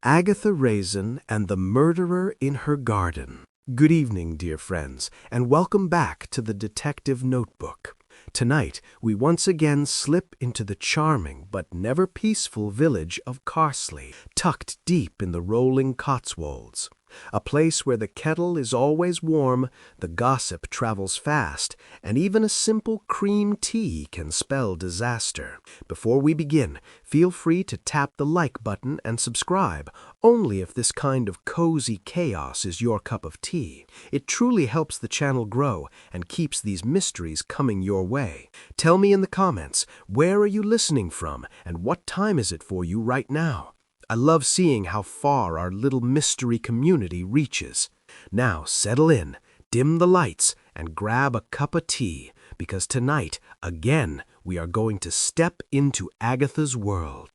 Agatha Raisin and the Murderer in Her Garden. Good evening, dear friends, and welcome back to the Detective Notebook. Tonight, we once again slip into the charming but never peaceful village of Carsely, tucked deep in the rolling Cotswolds. A place where the kettle is always warm, the gossip travels fast, and even a simple cream tea can spell disaster. Before we begin, feel free to tap the like button and subscribe, only if this kind of cozy chaos is your cup of tea. It truly helps the channel grow and keeps these mysteries coming your way. Tell me in the comments, where are you listening from and what time is it for you right now? I love seeing how far our little mystery community reaches. Now settle in, dim the lights, and grab a cup of tea, because tonight, again, we are going to step into Agatha's world.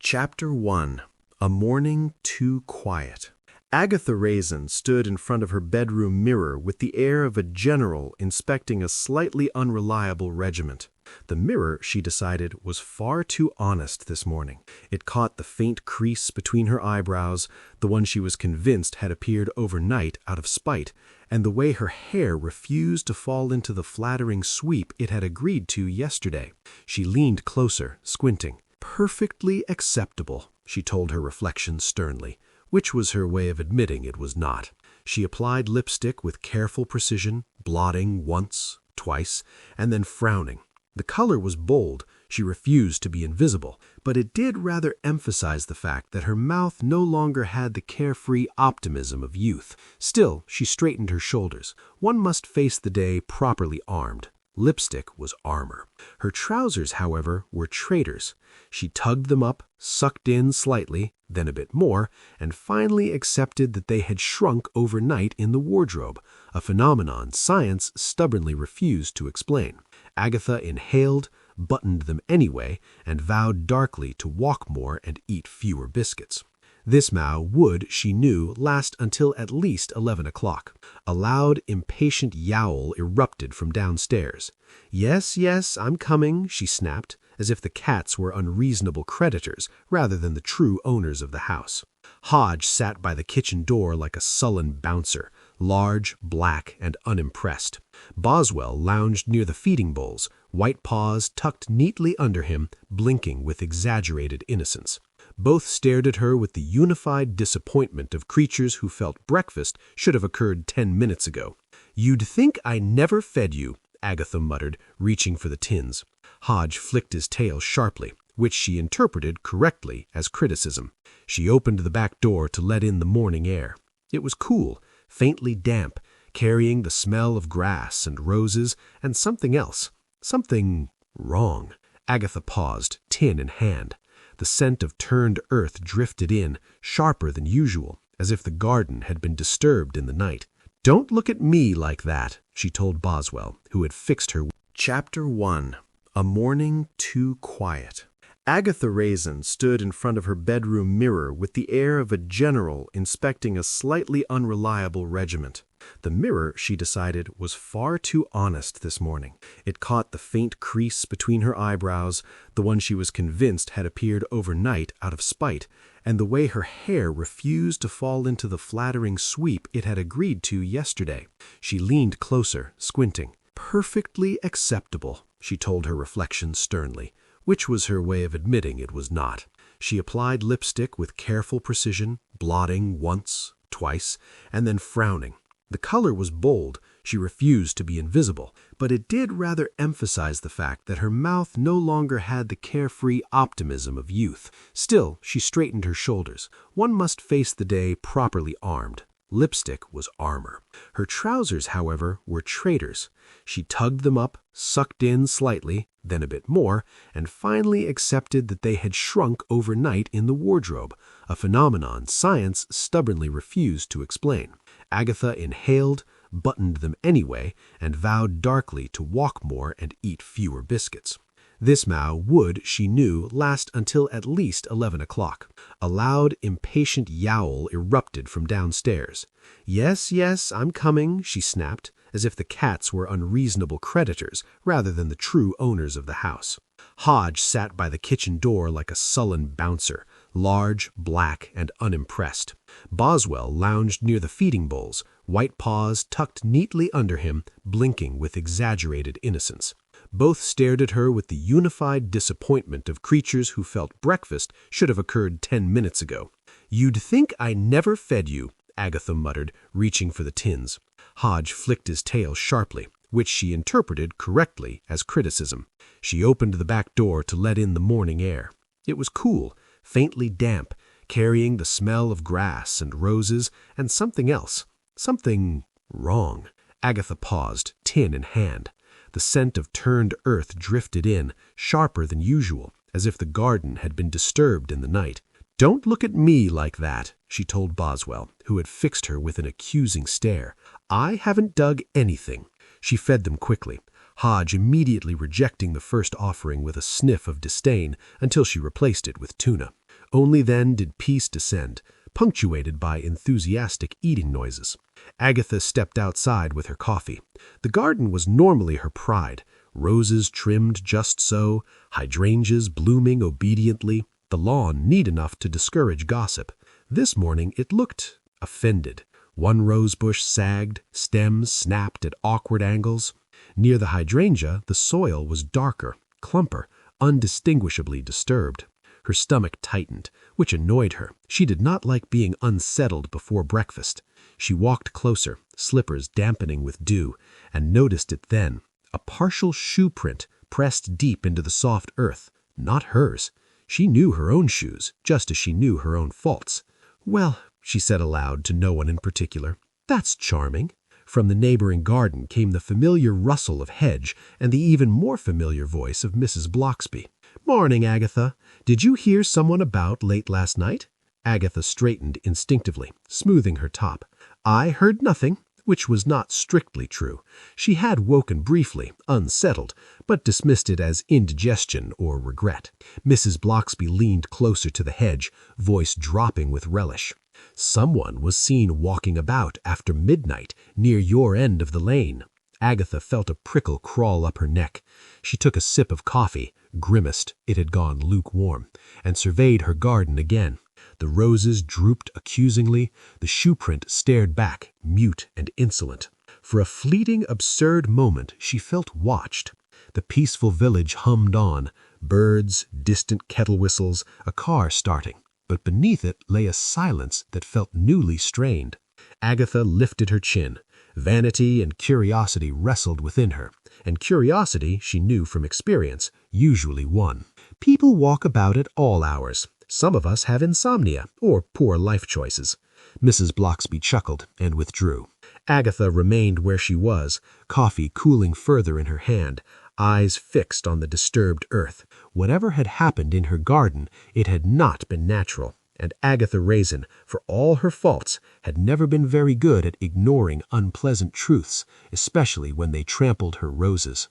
Chapter 1. A Morning Too Quiet. Agatha Raisin stood in front of her bedroom mirror with the air of a general inspecting a slightly unreliable regiment. The mirror, she decided, was far too honest this morning. It caught the faint crease between her eyebrows, the one she was convinced had appeared overnight out of spite, and the way her hair refused to fall into the flattering sweep it had agreed to yesterday. She leaned closer, squinting. Perfectly acceptable, she told her reflection sternly, which was her way of admitting it was not. She applied lipstick with careful precision, blotting once, twice, and then frowning. The color was bold, she refused to be invisible, but it did rather emphasize the fact that her mouth no longer had the carefree optimism of youth. Still, she straightened her shoulders. One must face the day properly armed. Lipstick was armor. Her trousers, however, were traitors. She tugged them up, sucked in slightly, then a bit more, and finally accepted that they had shrunk overnight in the wardrobe, a phenomenon science stubbornly refused to explain. Agatha inhaled, buttoned them anyway, and vowed darkly to walk more and eat fewer biscuits. This vow would, she knew, last until at least 11 o'clock. A loud, impatient yowl erupted from downstairs. "Yes, yes, I'm coming," she snapped, as if the cats were unreasonable creditors rather than the true owners of the house. Hodge sat by the kitchen door like a sullen bouncer, large, black, and unimpressed. Boswell lounged near the feeding bowls, white paws tucked neatly under him, blinking with exaggerated innocence. Both stared at her with the unified disappointment of creatures who felt breakfast should have occurred 10 minutes ago. "You'd think I never fed you," Agatha muttered, reaching for the tins. Hodge flicked his tail sharply, which she interpreted correctly as criticism. She opened the back door to let in the morning air. It was cool, faintly damp, carrying the smell of grass and roses and something else. Something wrong. Agatha paused, tin in hand. The scent of turned earth drifted in, sharper than usual, as if the garden had been disturbed in the night. "Don't look at me like that," she told Boswell, who had fixed her. Chapter 1. A Morning Too Quiet. Agatha Raisin stood in front of her bedroom mirror with the air of a general inspecting a slightly unreliable regiment. The mirror, she decided, was far too honest this morning. It caught the faint crease between her eyebrows, the one she was convinced had appeared overnight out of spite, and the way her hair refused to fall into the flattering sweep it had agreed to yesterday. She leaned closer, squinting. Perfectly acceptable, she told her reflection sternly, which was her way of admitting it was not. She applied lipstick with careful precision, blotting once, twice, and then frowning. The color was bold, she refused to be invisible, but it did rather emphasize the fact that her mouth no longer had the carefree optimism of youth. Still, she straightened her shoulders. One must face the day properly armed. Lipstick was armor. Her trousers, however, were traitors. She tugged them up, sucked in slightly, then a bit more, and finally accepted that they had shrunk overnight in the wardrobe, a phenomenon science stubbornly refused to explain. Agatha inhaled, buttoned them anyway, and vowed darkly to walk more and eat fewer biscuits. This vow would, she knew, last until at least 11 o'clock. A loud, impatient yowl erupted from downstairs. "Yes, yes, I'm coming," she snapped, as if the cats were unreasonable creditors rather than the true owners of the house. Hodge sat by the kitchen door like a sullen bouncer, large, black, and unimpressed. Boswell lounged near the feeding bowls, white paws tucked neatly under him, blinking with exaggerated innocence. Both stared at her with the unified disappointment of creatures who felt breakfast should have occurred 10 minutes ago. "You'd think I never fed you," Agatha muttered, reaching for the tins. Hodge flicked his tail sharply, which she interpreted correctly as criticism. She opened the back door to let in the morning air. It was cool, faintly damp, carrying the smell of grass and roses and something else. Something wrong. Agatha paused, tin in hand. The scent of turned earth drifted in, sharper than usual, as if the garden had been disturbed in the night. "Don't look at me like that," she told Boswell, who had fixed her with an accusing stare. "I haven't dug anything." She fed them quickly, Hodge immediately rejecting the first offering with a sniff of disdain until she replaced it with tuna. Only then did peace descend, punctuated by enthusiastic eating noises. Agatha stepped outside with her coffee. The garden was normally her pride, roses trimmed just so, hydrangeas blooming obediently, the lawn neat enough to discourage gossip. This morning it looked offended. One rosebush sagged, stems snapped at awkward angles. Near the hydrangea, the soil was darker, clumper, undistinguishably disturbed. Her stomach tightened, which annoyed her. She did not like being unsettled before breakfast. She walked closer, slippers dampening with dew, and noticed it then, a partial shoe print pressed deep into the soft earth. Not hers. She knew her own shoes, just as she knew her own faults. "Well," she said aloud to no one in particular, "that's charming." From the neighboring garden came the familiar rustle of hedge and the even more familiar voice of Mrs. Bloxby. "Morning, Agatha. Did you hear someone about late last night?" Agatha straightened instinctively, smoothing her top. "I heard nothing," which was not strictly true. She had woken briefly, unsettled, but dismissed it as indigestion or regret. Mrs. Bloxby leaned closer to the hedge, voice dropping with relish. "Someone was seen walking about after midnight near your end of the lane." Agatha felt a prickle crawl up her neck. She took a sip of coffee, grimaced, it had gone lukewarm, and surveyed her garden again. The roses drooped accusingly, the shoe print stared back, mute and insolent. For a fleeting, absurd moment she felt watched. The peaceful village hummed on, birds, distant kettle whistles, a car starting, but beneath it lay a silence that felt newly strained. Agatha lifted her chin. Vanity and curiosity wrestled within her, and curiosity, she knew from experience, usually won. People walk about at all hours. Some of us have insomnia or poor life choices. Mrs. Bloxby chuckled and withdrew. Agatha remained where she was, coffee cooling further in her hand, eyes fixed on the disturbed earth. Whatever had happened in her garden, it had not been natural, and Agatha Raisin, for all her faults, had never been very good at ignoring unpleasant truths, especially when they trampled her roses.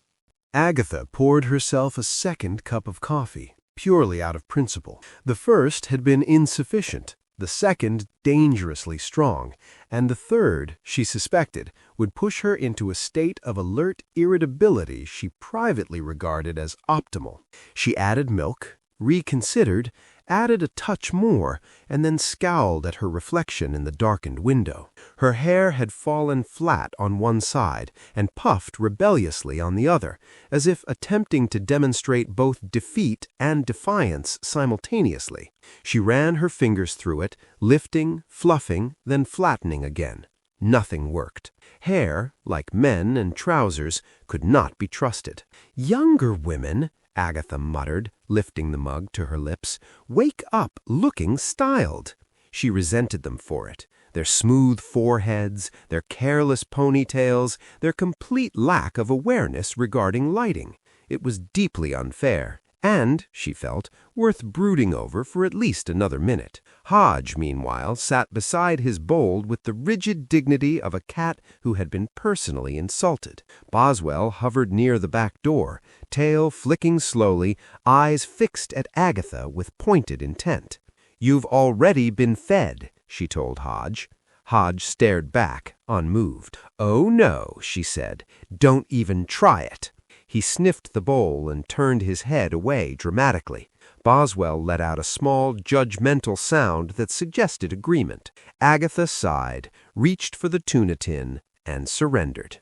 Agatha poured herself a second cup of coffee, purely out of principle. The first had been insufficient, the second dangerously strong, and the third, she suspected, would push her into a state of alert irritability she privately regarded as optimal. She added milk, reconsidered, added a touch more, and then scowled at her reflection in the darkened window. Her hair had fallen flat on one side and puffed rebelliously on the other, as if attempting to demonstrate both defeat and defiance simultaneously. She ran her fingers through it, lifting, fluffing, then flattening again. Nothing worked. Hair, like men and trousers, could not be trusted. "Younger women," Agatha muttered, lifting the mug to her lips, "wake up looking styled." She resented them for it. Their smooth foreheads, their careless ponytails, their complete lack of awareness regarding lighting. It was deeply unfair, and, she felt, worth brooding over for at least another minute. Hodge, meanwhile, sat beside his bowl with the rigid dignity of a cat who had been personally insulted. Boswell hovered near the back door, tail flicking slowly, eyes fixed at Agatha with pointed intent. "You've already been fed," she told Hodge. Hodge stared back, unmoved. "Oh, no," she said. "Don't even try it." He sniffed the bowl and turned his head away dramatically. Boswell let out a small, judgmental sound that suggested agreement. Agatha sighed, reached for the tuna tin, and surrendered.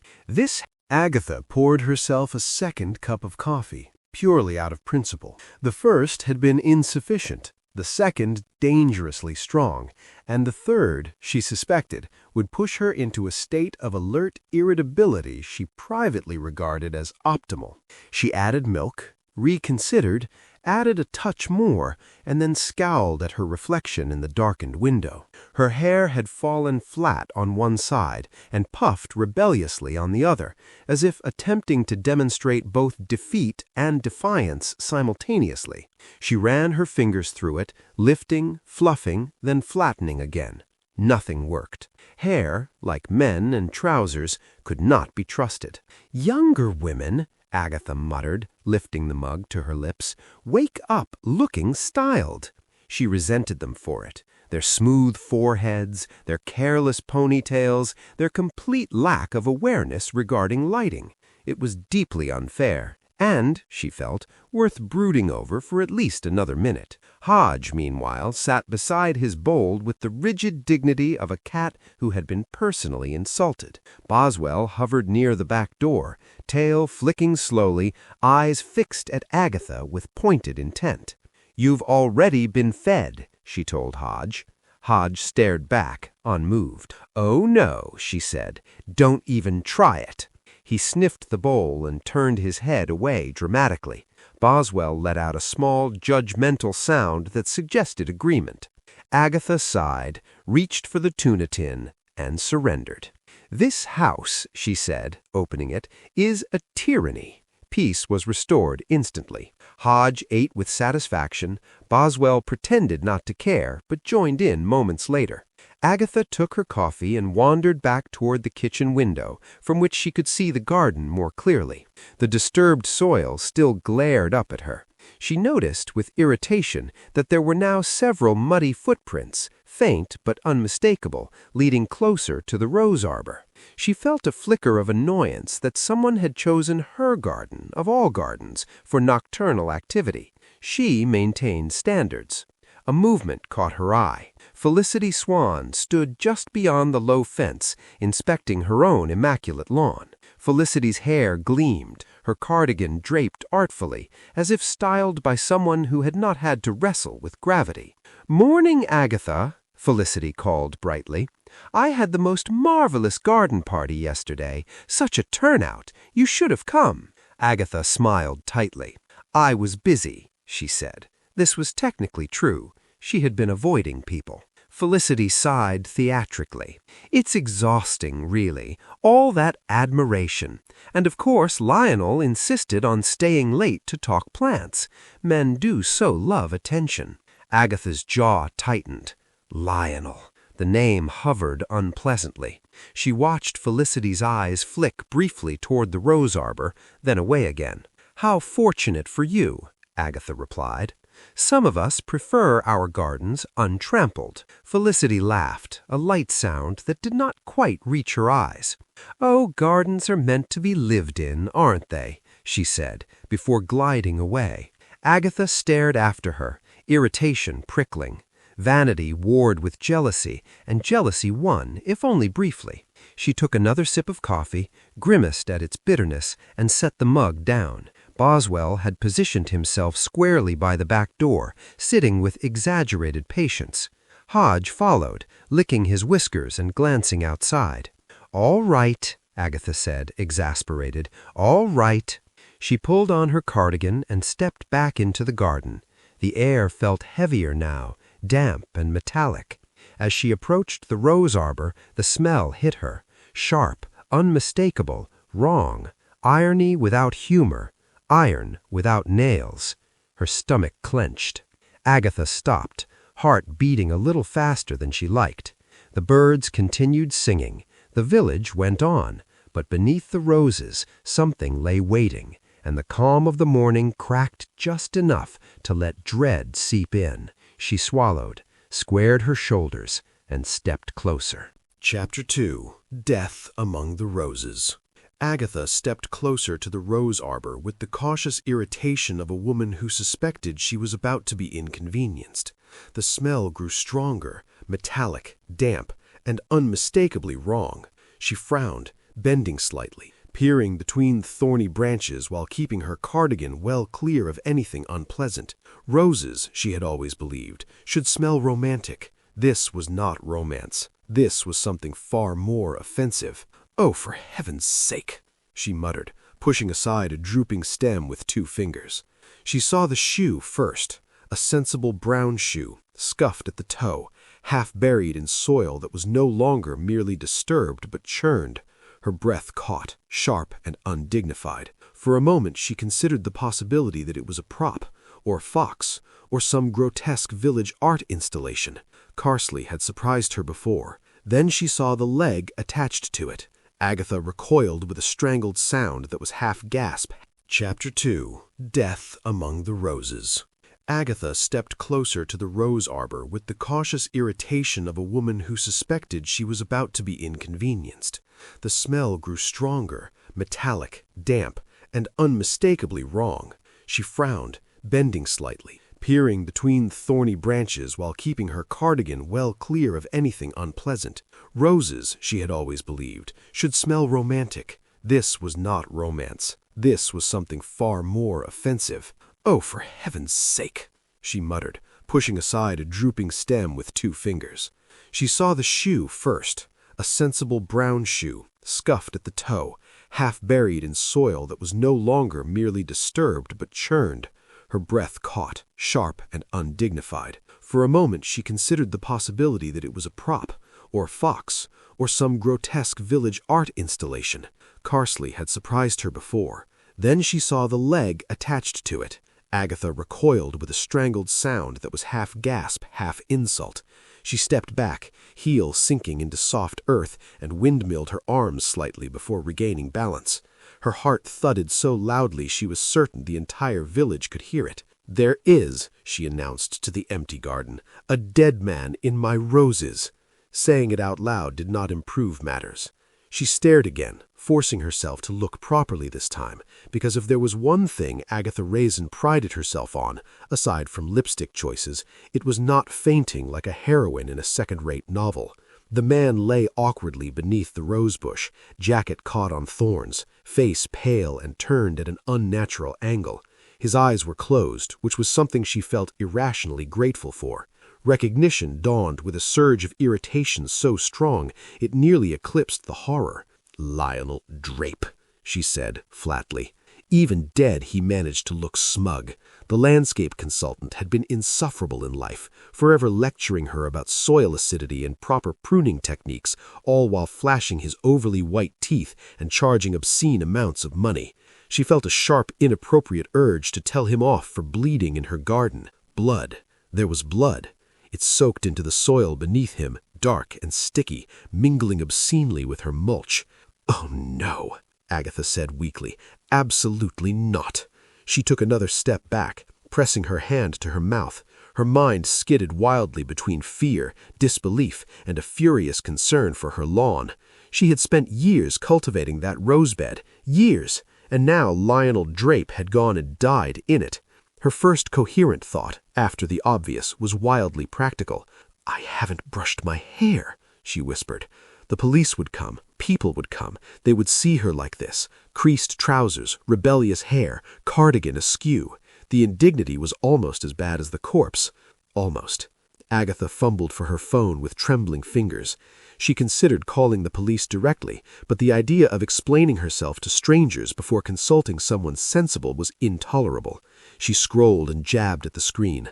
Agatha poured herself a second cup of coffee, purely out of principle. The first had been insufficient, the second dangerously strong, and the third, she suspected, would push her into a state of alert irritability she privately regarded as optimal. She added milk, reconsidered, added a touch more, and then scowled at her reflection in the darkened window. Her hair had fallen flat on one side and puffed rebelliously on the other, as if attempting to demonstrate both defeat and defiance simultaneously. She ran her fingers through it, lifting, fluffing, then flattening again. Nothing worked. Hair, like men and trousers, could not be trusted. "Younger women," Agatha muttered, lifting the mug to her lips, "wake up looking styled." She resented them for it. Their smooth foreheads, their careless ponytails, their complete lack of awareness regarding lighting. It was deeply unfair, and, she felt, worth brooding over for at least another minute. Hodge, meanwhile, sat beside his bowl with the rigid dignity of a cat who had been personally insulted. Boswell hovered near the back door, tail flicking slowly, eyes fixed at Agatha with pointed intent. "You've already been fed," she told Hodge. Hodge stared back, unmoved. "Oh, no," she said. "Don't even try it." He sniffed the bowl and turned his head away dramatically. Boswell let out a small, judgmental sound that suggested agreement. Agatha sighed, reached for the tuna tin, and surrendered. "This house," she said, opening it, "is a tyranny." Peace was restored instantly. Hodge ate with satisfaction. Boswell pretended not to care, but joined in moments later. Agatha took her coffee and wandered back toward the kitchen window, from which she could see the garden more clearly. The disturbed soil still glared up at her. She noticed with irritation that there were now several muddy footprints, faint but unmistakable, leading closer to the rose arbor. She felt a flicker of annoyance that someone had chosen her garden, of all gardens, for nocturnal activity. She maintained standards. A movement caught her eye. Felicity Swan stood just beyond the low fence, inspecting her own immaculate lawn. Felicity's hair gleamed, her cardigan draped artfully, as if styled by someone who had not had to wrestle with gravity. "Morning, Agatha," Felicity called brightly. "I had the most marvelous garden party yesterday. Such a turnout. You should have come." Agatha smiled tightly. "I was busy," she said. This was technically true. She had been avoiding people. Felicity sighed theatrically. "It's exhausting, really. All that admiration. And of course Lionel insisted on staying late to talk plants. Men do so love attention." Agatha's jaw tightened. Lionel. The name hovered unpleasantly. She watched Felicity's eyes flick briefly toward the rose arbor, then away again. "How fortunate for you," Agatha replied. "Some of us prefer our gardens untrampled." Felicity laughed, a light sound that did not quite reach her eyes. "Oh, gardens are meant to be lived in, aren't they?" she said, before gliding away. Agatha stared after her, irritation prickling. Vanity warred with jealousy, and jealousy won, if only briefly. She took another sip of coffee, grimaced at its bitterness, and set the mug down. Boswell had positioned himself squarely by the back door, sitting with exaggerated patience. Hodge followed, licking his whiskers and glancing outside. "All right," Agatha said, exasperated. "All right." She pulled on her cardigan and stepped back into the garden. The air felt heavier now, damp and metallic. As she approached the rose arbor, the smell hit her. Sharp, unmistakable, wrong. Irony without humor. Iron without nails. Her stomach clenched. Agatha stopped, heart beating a little faster than she liked. The birds continued singing. The village went on, but beneath the roses something lay waiting, and the calm of the morning cracked just enough to let dread seep in. She swallowed, squared her shoulders, and stepped closer. Chapter 2. Death Among the Roses. Agatha stepped closer to the rose arbor with the cautious irritation of a woman who suspected she was about to be inconvenienced. The smell grew stronger, metallic, damp, and unmistakably wrong. She frowned, bending slightly, peering between thorny branches while keeping her cardigan well clear of anything unpleasant. Roses, she had always believed, should smell romantic. This was not romance. This was something far more offensive. "Oh, for heaven's sake," she muttered, pushing aside a drooping stem with 2 fingers. She saw the shoe first, a sensible brown shoe, scuffed at the toe, half buried in soil that was no longer merely disturbed but churned. Her breath caught, sharp and undignified. For a moment she considered the possibility that it was a prop, or a fox, or some grotesque village art installation. Carsely had surprised her before. Then she saw the leg attached to it. Agatha recoiled with a strangled sound that was half gasp. Chapter 2. Death Among the Roses. Agatha stepped closer to the rose arbor with the cautious irritation of a woman who suspected she was about to be inconvenienced. The smell grew stronger, metallic, damp, and unmistakably wrong. She frowned, bending slightly, peering between thorny branches while keeping her cardigan well clear of anything unpleasant. Roses, she had always believed, should smell romantic. This was not romance. This was something far more offensive. "Oh, for heaven's sake," she muttered, pushing aside a drooping stem with 2 fingers. She saw the shoe first, a sensible brown shoe, scuffed at the toe, half buried in soil that was no longer merely disturbed but churned. Her breath caught, sharp and undignified. For a moment she considered the possibility that it was a prop, or a fox, or some grotesque village art installation. Carsely had surprised her before. Then she saw the leg attached to it. Agatha recoiled with a strangled sound that was half gasp, half insult. She stepped back, heel sinking into soft earth, and windmilled her arms slightly before regaining balance. Her heart thudded so loudly she was certain the entire village could hear it. "There is," she announced to the empty garden, "a dead man in my roses." Saying it out loud did not improve matters. She stared again, forcing herself to look properly this time, because if there was one thing Agatha Raisin prided herself on, aside from lipstick choices, it was not fainting like a heroine in a second-rate novel. The man lay awkwardly beneath the rosebush, jacket caught on thorns, face pale and turned at an unnatural angle. His eyes were closed, which was something she felt irrationally grateful for. Recognition dawned with a surge of irritation so strong it nearly eclipsed the horror. "Lionel Drape," she said flatly. Even dead, he managed to look smug. The landscape consultant had been insufferable in life, forever lecturing her about soil acidity and proper pruning techniques, all while flashing his overly white teeth and charging obscene amounts of money. She felt a sharp, inappropriate urge to tell him off for bleeding in her garden. Blood. There was blood. It soaked into the soil beneath him, dark and sticky, mingling obscenely with her mulch. "Oh, no," Agatha said weakly. "Absolutely not." She took another step back, pressing her hand to her mouth. Her mind skidded wildly between fear, disbelief, and a furious concern for her lawn. She had spent years cultivating that rosebed, years, and now Lionel Drape had gone and died in it. Her first coherent thought, after the obvious, was wildly practical. "I haven't brushed my hair," she whispered. The police would come, people would come, they would see her like this, creased trousers, rebellious hair, cardigan askew. The indignity was almost as bad as the corpse. Almost. Agatha fumbled for her phone with trembling fingers. She considered calling the police directly, but the idea of explaining herself to strangers before consulting someone sensible was intolerable. She scrolled and jabbed at the screen.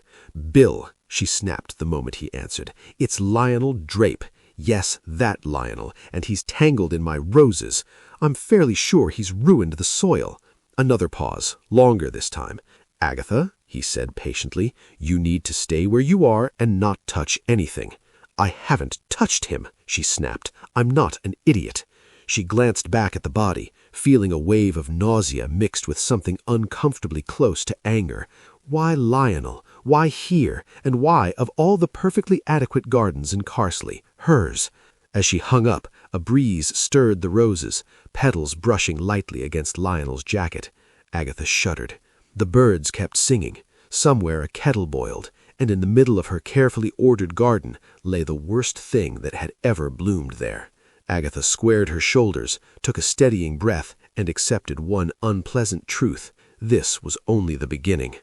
"Bill," she snapped the moment he answered. "It's Lionel Drape. Yes, that Lionel, and he's tangled in my roses. I'm fairly sure he's ruined the soil." Another pause, longer this time. "Agatha," he said patiently, "you need to stay where you are and not touch anything." "I haven't touched him," she snapped. "I'm not an idiot." She glanced back at the body, feeling a wave of nausea mixed with something uncomfortably close to anger. Why Lionel? Why here? And why, of all the perfectly adequate gardens in Carsely, hers? As she hung up, a breeze stirred the roses, petals brushing lightly against Lionel's jacket. Agatha shuddered. The birds kept singing. Somewhere a kettle boiled, and in the middle of her carefully ordered garden lay the worst thing that had ever bloomed there. Agatha squared her shoulders, took a steadying breath, and accepted one unpleasant truth. This was only the beginning.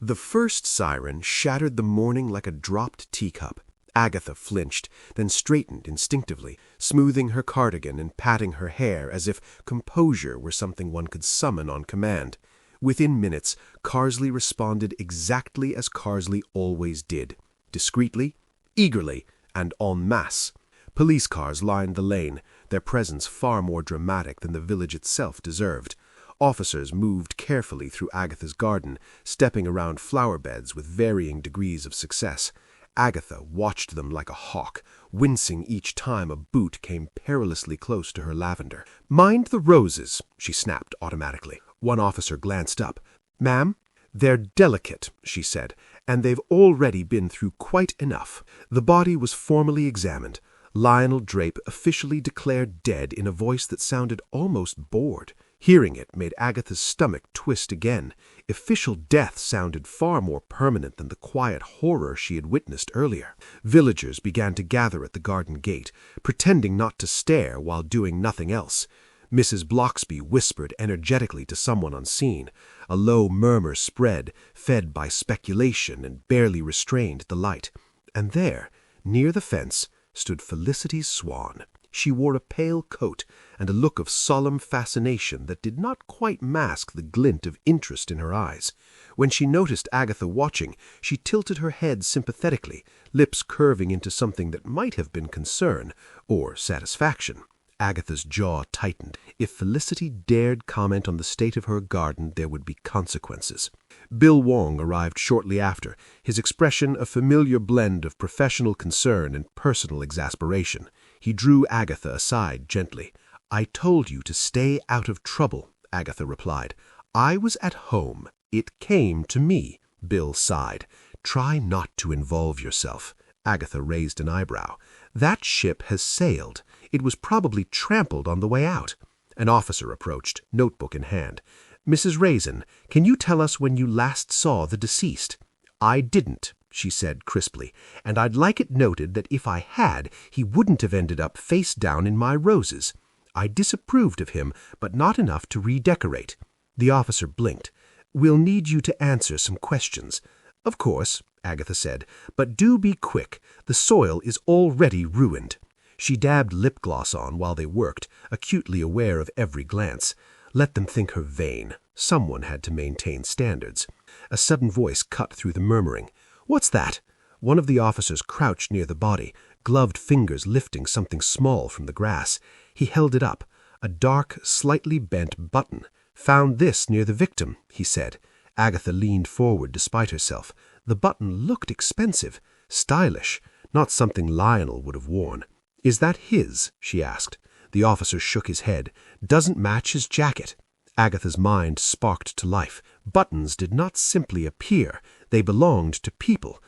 The first siren shattered the morning like a dropped teacup. Agatha flinched, then straightened instinctively, smoothing her cardigan and patting her hair as if composure were something one could summon on command. Within minutes, Carsely responded exactly as Carsely always did, discreetly, eagerly, and en masse. Police cars lined the lane, their presence far more dramatic than the village itself deserved. Officers moved carefully through Agatha's garden, stepping around flower beds with varying degrees of success. Agatha watched them like a hawk, wincing each time a boot came perilously close to her lavender. "Mind the roses," she snapped automatically. One officer glanced up. "Ma'am, they're delicate," she said, "and they've already been through quite enough." The body was formally examined. Lionel Drape officially declared dead in a voice that sounded almost bored. Hearing it made Agatha's stomach twist again. Official death sounded far more permanent than the quiet horror she had witnessed earlier. Villagers began to gather at the garden gate, pretending not to stare while doing nothing else. Mrs. Bloxby whispered energetically to someone unseen. A low murmur spread, fed by speculation and barely restrained delight. And there, near the fence, stood Felicity Swan. She wore a pale coat and a look of solemn fascination that did not quite mask the glint of interest in her eyes. When she noticed Agatha watching, she tilted her head sympathetically, lips curving into something that might have been concern or satisfaction. Agatha's jaw tightened. If Felicity dared comment on the state of her garden, there would be consequences. Bill Wong arrived shortly after, his expression a familiar blend of professional concern and personal exasperation. He drew Agatha aside gently. "I told you to stay out of trouble," Agatha replied. "I was at home. It came to me." Bill sighed. "Try not to involve yourself." Agatha raised an eyebrow. "That ship has sailed. It was probably trampled on the way out." An officer approached, notebook in hand. "Mrs. Raisin, can you tell us when you last saw the deceased?" "I didn't," she said crisply, "and I'd like it noted that if I had, he wouldn't have ended up face down in my roses. I disapproved of him, but not enough to redecorate." The officer blinked. "We'll need you to answer some questions." "Of course," Agatha said, "but do be quick. The soil is already ruined." She dabbed lip gloss on while they worked, acutely aware of every glance. Let them think her vain. Someone had to maintain standards. A sudden voice cut through the murmuring. "What's that?" One of the officers crouched near the body, gloved fingers lifting something small from the grass. He held it up, a dark, slightly bent button. "Found this near the victim," he said. Agatha leaned forward despite herself. The button looked expensive, stylish, not something Lionel would have worn. "Is that his?" she asked. The officer shook his head. "Doesn't match his jacket." Agatha's mind sparked to life. Buttons did not simply appear. They belonged to people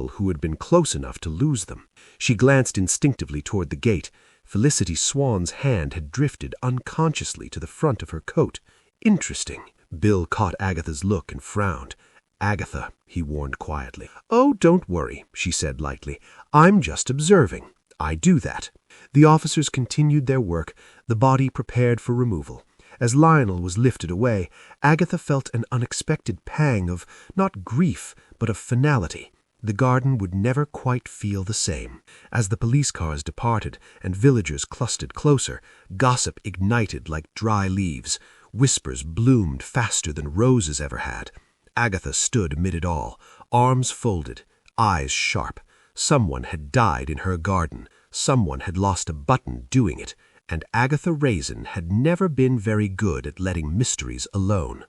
who had been close enough to lose them. She glanced instinctively toward the gate. Felicity Swan's hand had drifted unconsciously to the front of her coat. Interesting. Bill caught Agatha's look and frowned. "Agatha," he warned quietly. "Oh, don't worry," she said lightly. "I'm just observing. I do that." The officers continued their work, the body prepared for removal. As Lionel was lifted away, Agatha felt an unexpected pang of not grief, but of finality. The garden would never quite feel the same. As the police cars departed and villagers clustered closer, gossip ignited like dry leaves. Whispers bloomed faster than roses ever had. Agatha stood amid it all, arms folded, eyes sharp. Someone had died in her garden. Someone had lost a button doing it, and Agatha Raisin had never been very good at letting mysteries alone.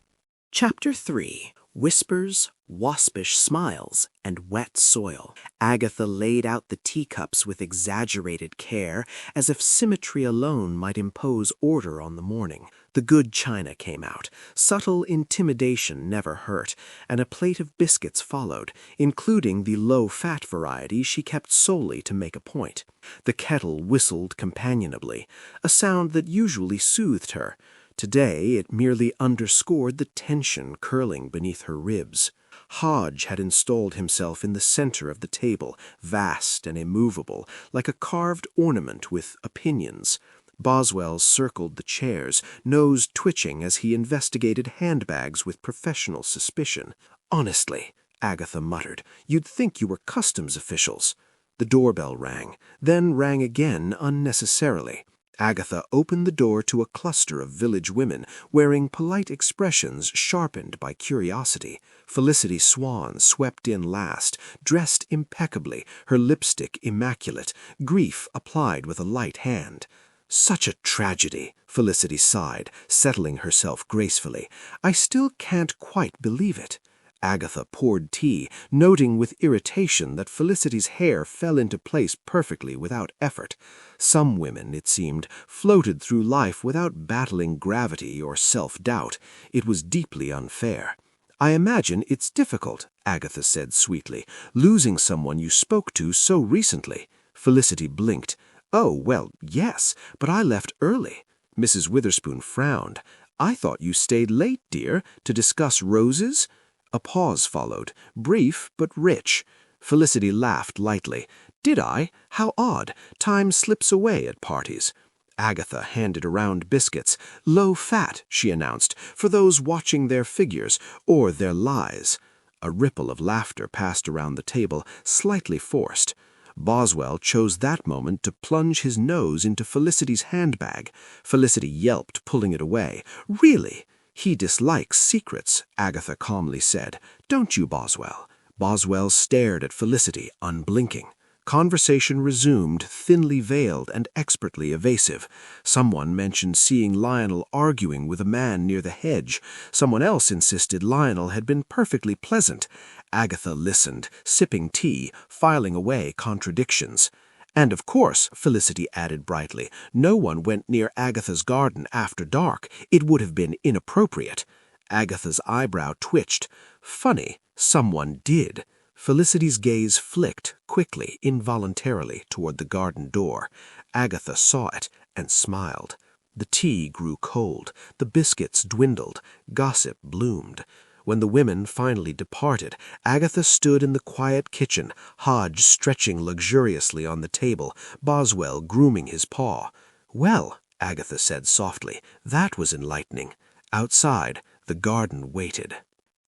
Chapter 3. Whispers, waspish smiles, and wet soil. Agatha laid out the teacups with exaggerated care, as if symmetry alone might impose order on the morning. The good china came out. Subtle intimidation never hurt, and a plate of biscuits followed, including the low-fat variety she kept solely to make a point. The kettle whistled companionably, a sound that usually soothed her. Today it merely underscored the tension curling beneath her ribs. Hodge had installed himself in the center of the table, vast and immovable, like a carved ornament with opinions. Boswell circled the chairs, nose twitching as he investigated handbags with professional suspicion. "Honestly," Agatha muttered, "you'd think you were customs officials." The doorbell rang, then rang again unnecessarily. Agatha opened the door to a cluster of village women wearing polite expressions sharpened by curiosity. Felicity Swan swept in last, dressed impeccably, her lipstick immaculate, grief applied with a light hand. "Such a tragedy," Felicity sighed, settling herself gracefully. "I still can't quite believe it." Agatha poured tea, noting with irritation that Felicity's hair fell into place perfectly without effort. Some women, it seemed, floated through life without battling gravity or self-doubt. It was deeply unfair. "I imagine it's difficult," Agatha said sweetly, "losing someone you spoke to so recently." Felicity blinked. "Oh, well, yes, but I left early." Mrs. Witherspoon frowned. "I thought you stayed late, dear, to discuss roses?" A pause followed, brief but rich. Felicity laughed lightly. "Did I? How odd. Time slips away at parties." Agatha handed around biscuits. "Low fat," she announced, "for those watching their figures, or their lies." A ripple of laughter passed around the table, slightly forced. Boswell chose that moment to plunge his nose into Felicity's handbag. Felicity yelped, pulling it away. "Really? He dislikes secrets," Agatha calmly said. "Don't you, Boswell?" Boswell stared at Felicity, unblinking. Conversation resumed, thinly veiled and expertly evasive. Someone mentioned seeing Lionel arguing with a man near the hedge. Someone else insisted Lionel had been perfectly pleasant. Agatha listened, sipping tea, filing away contradictions. "And of course," Felicity added brightly, "no one went near Agatha's garden after dark. It would have been inappropriate." Agatha's eyebrow twitched. "Funny, someone did." Felicity's gaze flicked, quickly, involuntarily, toward the garden door. Agatha saw it and smiled. The tea grew cold, the biscuits dwindled, gossip bloomed. When the women finally departed, Agatha stood in the quiet kitchen, Hodge stretching luxuriously on the table, Boswell grooming his paw. "Well," Agatha said softly, "that was enlightening." Outside, the garden waited.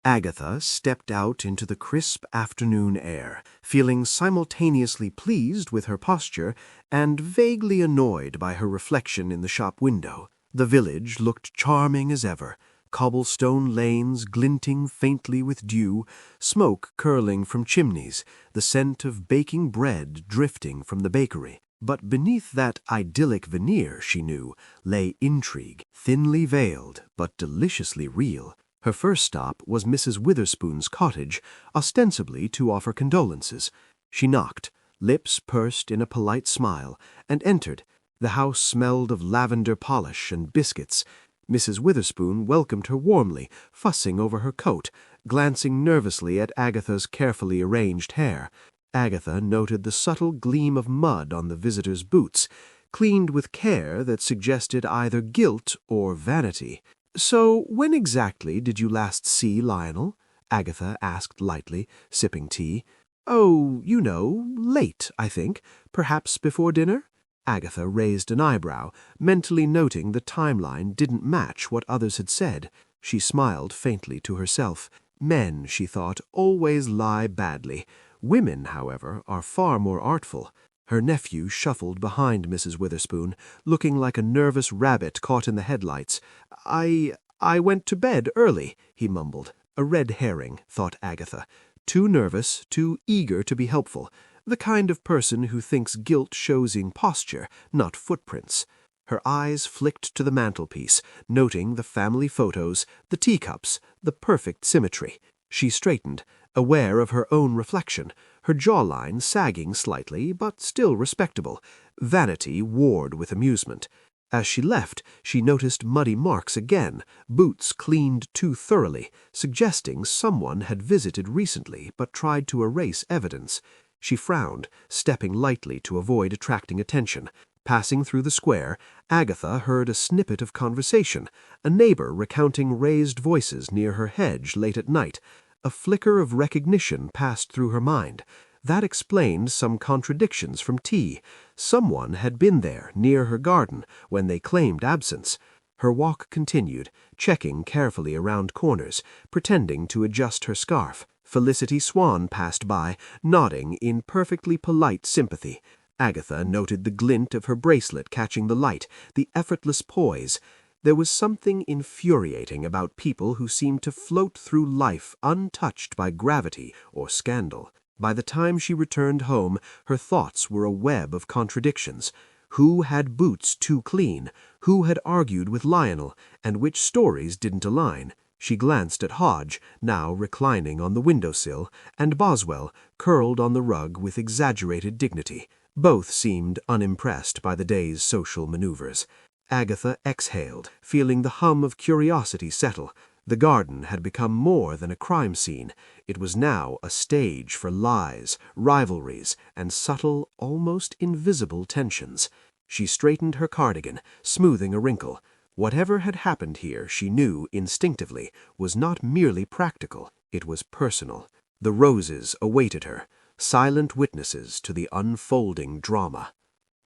Agatha stepped out into the crisp afternoon air, feeling simultaneously pleased with her posture and vaguely annoyed by her reflection in the shop window. The village looked charming as ever. Cobblestone lanes glinting faintly with dew, smoke curling from chimneys, the scent of baking bread drifting from the bakery. But beneath that idyllic veneer, she knew, lay intrigue, thinly veiled but deliciously real. Her first stop was Mrs. Witherspoon's cottage, ostensibly to offer condolences. She knocked, lips pursed in a polite smile, and entered. The house smelled of lavender polish and biscuits. Mrs. Witherspoon welcomed her warmly, fussing over her coat, glancing nervously at Agatha's carefully arranged hair. Agatha noted the subtle gleam of mud on the visitor's boots, cleaned with care that suggested either guilt or vanity. "So when exactly did you last see Lionel?" Agatha asked lightly, sipping tea. "Oh, you know, late, I think. Perhaps before dinner?" Agatha raised an eyebrow, mentally noting the timeline didn't match what others had said. She smiled faintly to herself. Men, she thought, always lie badly. Women, however, are far more artful. Her nephew shuffled behind Mrs. Witherspoon, looking like a nervous rabbit caught in the headlights. I went to bed early," he mumbled. A red herring, thought Agatha. Too nervous, too eager to be helpful. The kind of person who thinks guilt shows in posture, not footprints. Her eyes flicked to the mantelpiece, noting the family photos, the teacups, the perfect symmetry. She straightened, aware of her own reflection, her jawline sagging slightly, but still respectable. Vanity warred with amusement. As she left, she noticed muddy marks again, boots cleaned too thoroughly, suggesting someone had visited recently but tried to erase evidence. She frowned, stepping lightly to avoid attracting attention. Passing through the square, Agatha heard a snippet of conversation, a neighbor recounting raised voices near her hedge late at night. A flicker of recognition passed through her mind. That explained some contradictions from tea. Someone had been there, near her garden, when they claimed absence. Her walk continued, checking carefully around corners, pretending to adjust her scarf. Felicity Swan passed by, nodding in perfectly polite sympathy. Agatha noted the glint of her bracelet catching the light, the effortless poise. There was something infuriating about people who seemed to float through life untouched by gravity or scandal. By the time she returned home, her thoughts were a web of contradictions. Who had boots too clean? Who had argued with Lionel? And which stories didn't align? She glanced at Hodge, now reclining on the windowsill, and Boswell, curled on the rug with exaggerated dignity. Both seemed unimpressed by the day's social maneuvers. Agatha exhaled, feeling the hum of curiosity settle. The garden had become more than a crime scene. It was now a stage for lies, rivalries, and subtle, almost invisible tensions. She straightened her cardigan, smoothing a wrinkle. Whatever had happened here, she knew instinctively, was not merely practical. It was personal. The roses awaited her, silent witnesses to the unfolding drama.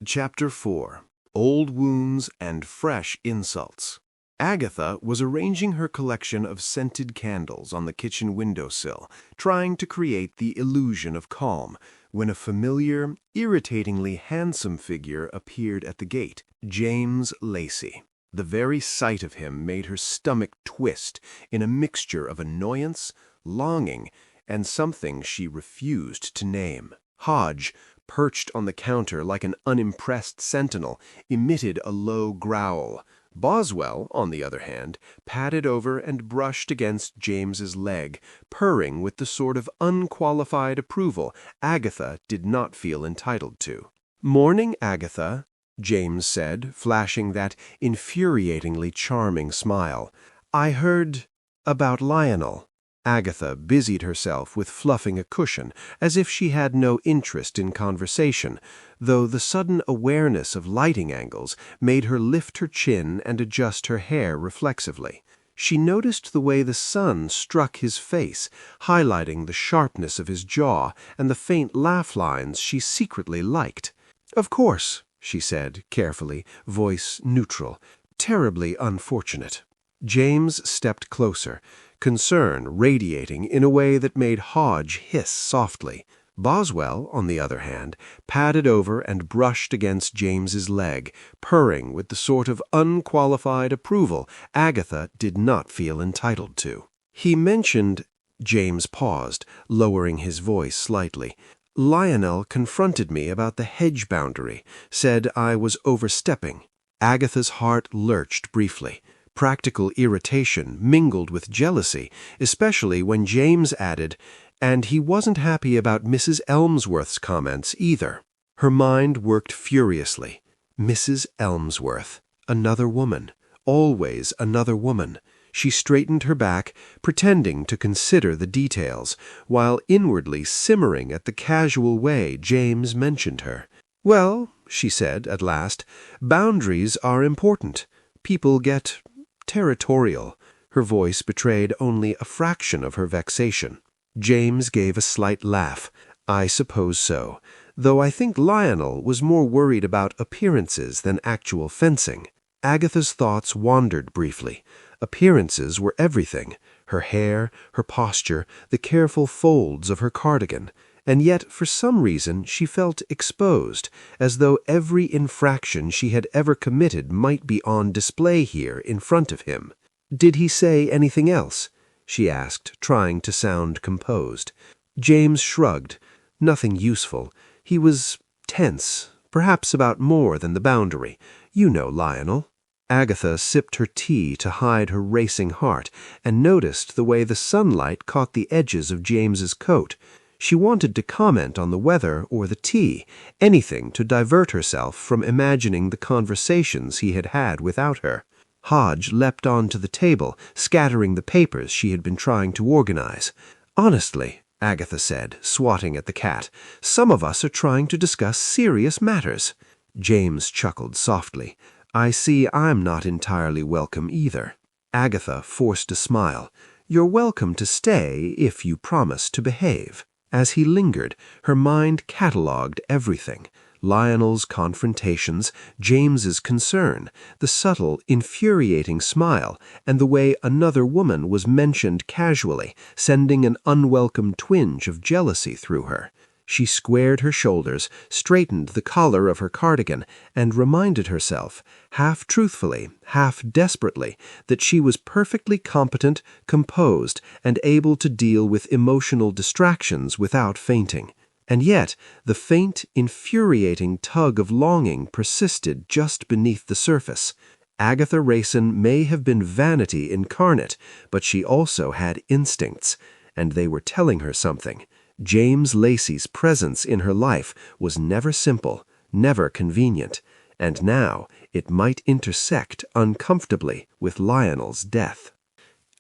Chapter 4. Old Wounds and Fresh Insults. Agatha was arranging her collection of scented candles on the kitchen windowsill, trying to create the illusion of calm, when a familiar, irritatingly handsome figure appeared at the gate, James Lacey. The very sight of him made her stomach twist in a mixture of annoyance, longing, and something she refused to name. Hodge, perched on the counter like an unimpressed sentinel, emitted a low growl. Boswell, on the other hand, padded over and brushed against James's leg, purring with the sort of unqualified approval Agatha did not feel entitled to. "Morning, Agatha," James said, flashing that infuriatingly charming smile. "I heard about Lionel." Agatha busied herself with fluffing a cushion, as if she had no interest in conversation, though the sudden awareness of lighting angles made her lift her chin and adjust her hair reflexively. She noticed the way the sun struck his face, highlighting the sharpness of his jaw and the faint laugh lines she secretly liked. "Of course," she said, carefully, voice neutral. "Terribly unfortunate." James stepped closer, concern radiating in a way that made Hodge hiss softly. Boswell, on the other hand, padded over and brushed against James's leg, purring with the sort of unqualified approval Agatha did not feel entitled to. "He mentioned—" James paused, lowering his voice slightly. "Lionel confronted me about the hedge boundary, said I was overstepping." Agatha's heart lurched briefly. Practical irritation mingled with jealousy, especially when James added, "And he wasn't happy about Mrs. Elmsworth's comments either." Her mind worked furiously. Mrs. Elmsworth. Another woman. Always another woman. She straightened her back, pretending to consider the details, while inwardly simmering at the casual way James mentioned her. "Well," she said at last, "boundaries are important. People get territorial." Her voice betrayed only a fraction of her vexation. James gave a slight laugh. "I suppose so, though I think Lionel was more worried about appearances than actual fencing." Agatha's thoughts wandered briefly. Appearances were everything. Her hair, her posture, the careful folds of her cardigan. And yet, for some reason, she felt exposed, as though every infraction she had ever committed might be on display here in front of him. "Did he say anything else?" she asked, trying to sound composed. James shrugged. "Nothing useful. He was tense, perhaps about more than the boundary. You know Lionel." Agatha sipped her tea to hide her racing heart and noticed the way the sunlight caught the edges of James's coat. She wanted to comment on the weather or the tea, anything to divert herself from imagining the conversations he had had without her. Hodge leapt onto the table, scattering the papers she had been trying to organize. "Honestly," Agatha said, swatting at the cat, "some of us are trying to discuss serious matters." James chuckled softly. "I see I'm not entirely welcome either." Agatha forced a smile. "You're welcome to stay if you promise to behave." As he lingered, her mind catalogued everything. Lionel's confrontations, James's concern, the subtle, infuriating smile, and the way another woman was mentioned casually, sending an unwelcome twinge of jealousy through her. She squared her shoulders, straightened the collar of her cardigan, and reminded herself, half truthfully, half desperately, that she was perfectly competent, composed, and able to deal with emotional distractions without fainting. And yet, the faint, infuriating tug of longing persisted just beneath the surface. Agatha Raisin may have been vanity incarnate, but she also had instincts, and they were telling her something. James Lacey's presence in her life was never simple, never convenient, and now it might intersect uncomfortably with Lionel's death.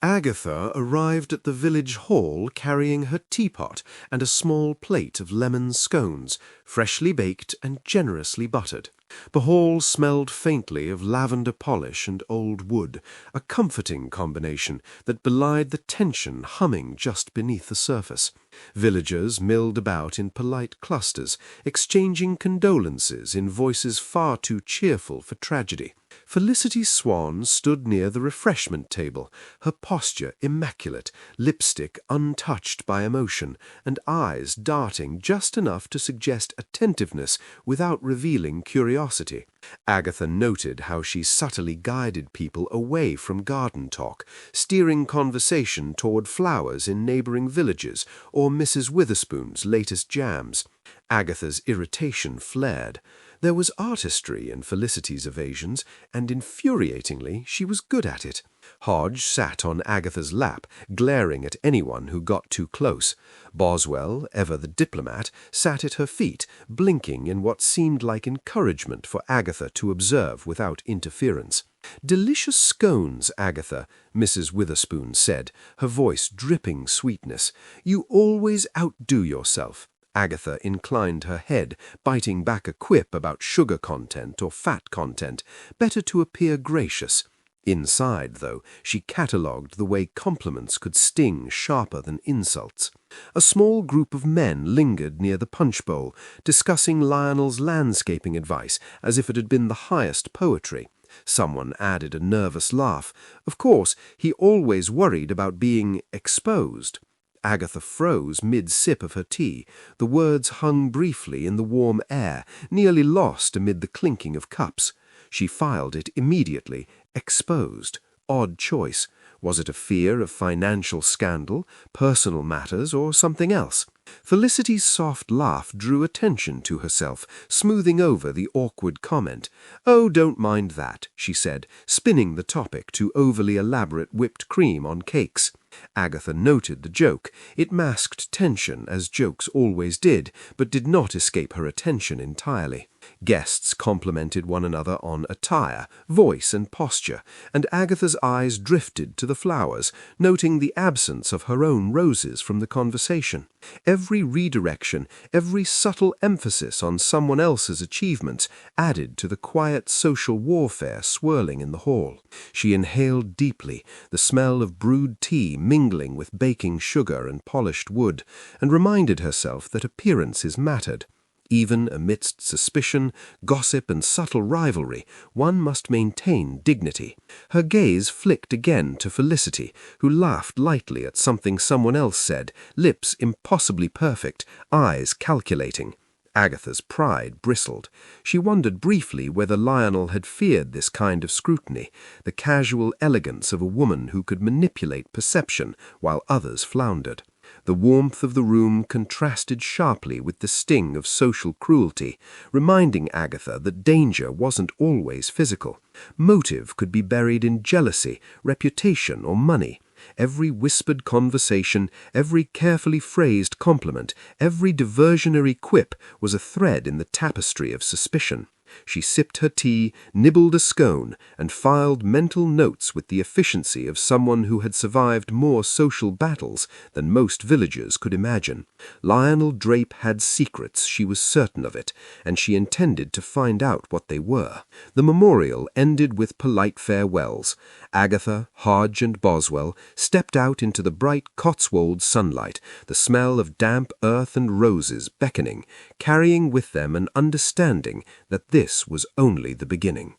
Agatha arrived at the village hall carrying her teapot and a small plate of lemon scones, freshly baked and generously buttered. The hall smelled faintly of lavender polish and old wood, a comforting combination that belied the tension humming just beneath the surface. Villagers milled about in polite clusters, exchanging condolences in voices far too cheerful for tragedy. Felicity Swan stood near the refreshment table, her posture immaculate, lipstick untouched by emotion, and eyes darting just enough to suggest attentiveness without revealing curiosity. Agatha noted how she subtly guided people away from garden talk, steering conversation toward flowers in neighboring villages or Mrs. Witherspoon's latest jams. Agatha's irritation flared. There was artistry in Felicity's evasions, and infuriatingly she was good at it. Hodge sat on Agatha's lap, glaring at anyone who got too close. Boswell, ever the diplomat, sat at her feet, blinking in what seemed like encouragement for Agatha to observe without interference. "Delicious scones, Agatha," Mrs. Witherspoon said, her voice dripping sweetness. "You always outdo yourself." Agatha inclined her head, biting back a quip about sugar content or fat content, better to appear gracious. Inside, though, she catalogued the way compliments could sting sharper than insults. A small group of men lingered near the punch bowl, discussing Lionel's landscaping advice as if it had been the highest poetry. Someone added a nervous laugh. Of course, he always worried about being exposed. Agatha froze mid-sip of her tea. The words hung briefly in the warm air, nearly lost amid the clinking of cups. She filed it immediately. Exposed. Odd choice. Was it a fear of financial scandal, personal matters, or something else? Felicity's soft laugh drew attention to herself, smoothing over the awkward comment. "Oh, don't mind that," she said, spinning the topic to overly elaborate whipped cream on cakes. Agatha noted the joke. It masked tension, as jokes always did, but did not escape her attention entirely. Guests complimented one another on attire, voice, and posture, and Agatha's eyes drifted to the flowers, noting the absence of her own roses from the conversation. Every redirection, every subtle emphasis on someone else's achievements added to the quiet social warfare swirling in the hall. She inhaled deeply, the smell of brewed tea mingling with baking sugar and polished wood, and reminded herself that appearances mattered. Even amidst suspicion, gossip, and subtle rivalry, one must maintain dignity. Her gaze flicked again to Felicity, who laughed lightly at something someone else said, lips impossibly perfect, eyes calculating. Agatha's pride bristled. She wondered briefly whether Lionel had feared this kind of scrutiny, the casual elegance of a woman who could manipulate perception while others floundered. The warmth of the room contrasted sharply with the sting of social cruelty, reminding Agatha that danger wasn't always physical. Motive could be buried in jealousy, reputation, or money. Every whispered conversation, every carefully phrased compliment, every diversionary quip was a thread in the tapestry of suspicion. She sipped her tea, nibbled a scone, and filed mental notes with the efficiency of someone who had survived more social battles than most villagers could imagine. Lionel Drape had secrets, she was certain of it, and she intended to find out what they were. The memorial ended with polite farewells. Agatha, Hodge, and Boswell stepped out into the bright Cotswolds sunlight, the smell of damp earth and roses beckoning, carrying with them an understanding that this was only the beginning.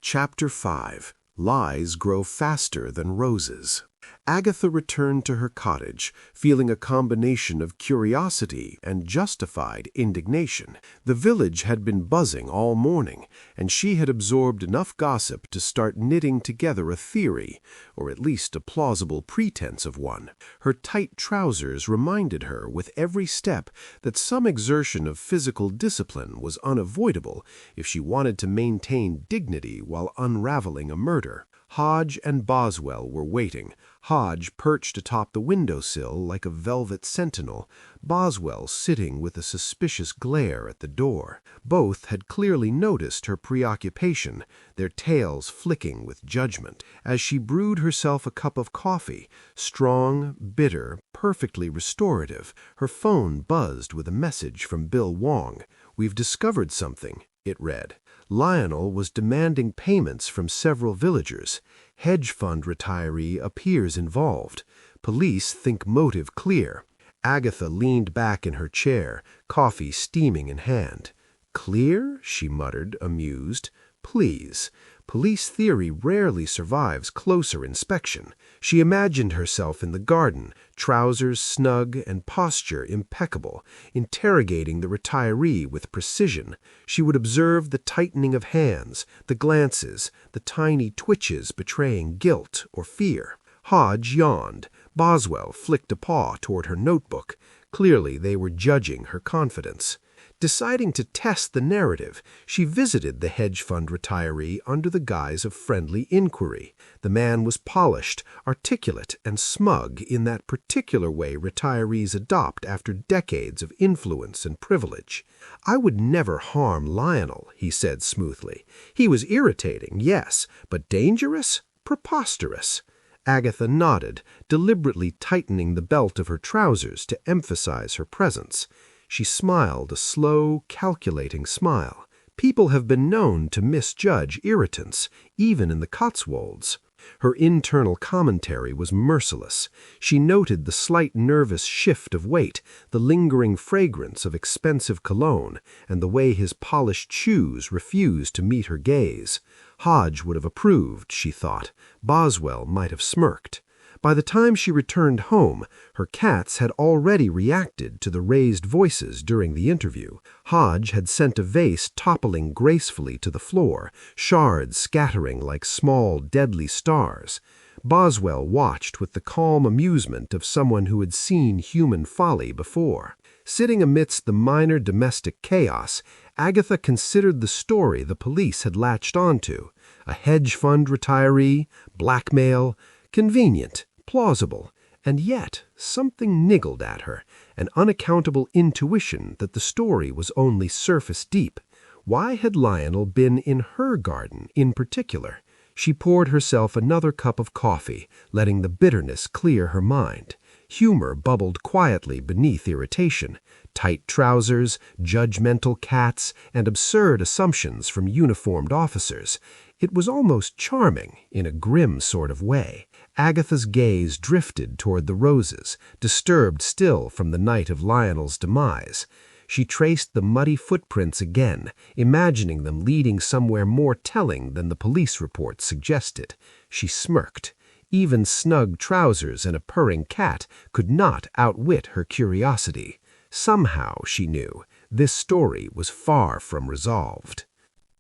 Chapter 5. Lies Grow Faster Than Roses. Agatha returned to her cottage, feeling a combination of curiosity and justified indignation. The village had been buzzing all morning, and she had absorbed enough gossip to start knitting together a theory, or at least a plausible pretense of one. Her tight trousers reminded her with every step that some exertion of physical discipline was unavoidable if she wanted to maintain dignity while unraveling a murder. Hodge and Boswell were waiting, Hodge perched atop the windowsill like a velvet sentinel, Boswell sitting with a suspicious glare at the door. Both had clearly noticed her preoccupation, their tails flicking with judgment. As she brewed herself a cup of coffee, strong, bitter, perfectly restorative, her phone buzzed with a message from Bill Wong. "We've discovered something," it read. Lionel was demanding payments from several villagers. Hedge fund retiree appears involved. Police think motive clear. Agatha leaned back in her chair, coffee steaming in hand. "Clear?" she muttered, amused. "Please. Police theory rarely survives closer inspection." She imagined herself in the garden, trousers snug and posture impeccable, interrogating the retiree with precision. She would observe the tightening of hands, the glances, the tiny twitches betraying guilt or fear. Hodge yawned. Boswell flicked a paw toward her notebook. Clearly they were judging her confidence. Deciding to test the narrative, she visited the hedge fund retiree under the guise of friendly inquiry. The man was polished, articulate, and smug in that particular way retirees adopt after decades of influence and privilege. "I would never harm Lionel," he said smoothly. "He was irritating, yes, but dangerous? Preposterous." Agatha nodded, deliberately tightening the belt of her trousers to emphasize her presence. She smiled a slow, calculating smile. People have been known to misjudge irritants, even in the Cotswolds. Her internal commentary was merciless. She noted the slight nervous shift of weight, the lingering fragrance of expensive cologne, and the way his polished shoes refused to meet her gaze. Hodge would have approved, she thought. Boswell might have smirked. By the time she returned home, her cats had already reacted to the raised voices during the interview. Hodge had sent a vase toppling gracefully to the floor, shards scattering like small, deadly stars. Boswell watched with the calm amusement of someone who had seen human folly before. Sitting amidst the minor domestic chaos, Agatha considered the story the police had latched onto. A hedge fund retiree, blackmail, convenient, plausible, and yet something niggled at her, an unaccountable intuition that the story was only surface deep. Why had Lionel been in her garden in particular? She poured herself another cup of coffee, letting the bitterness clear her mind. Humor bubbled quietly beneath irritation. Tight trousers, judgmental cats, and absurd assumptions from uniformed officers. It was almost charming, in a grim sort of way. Agatha's gaze drifted toward the roses, disturbed still from the night of Lionel's demise. She traced the muddy footprints again, imagining them leading somewhere more telling than the police report suggested. She smirked. Even snug trousers and a purring cat could not outwit her curiosity. Somehow, she knew, this story was far from resolved.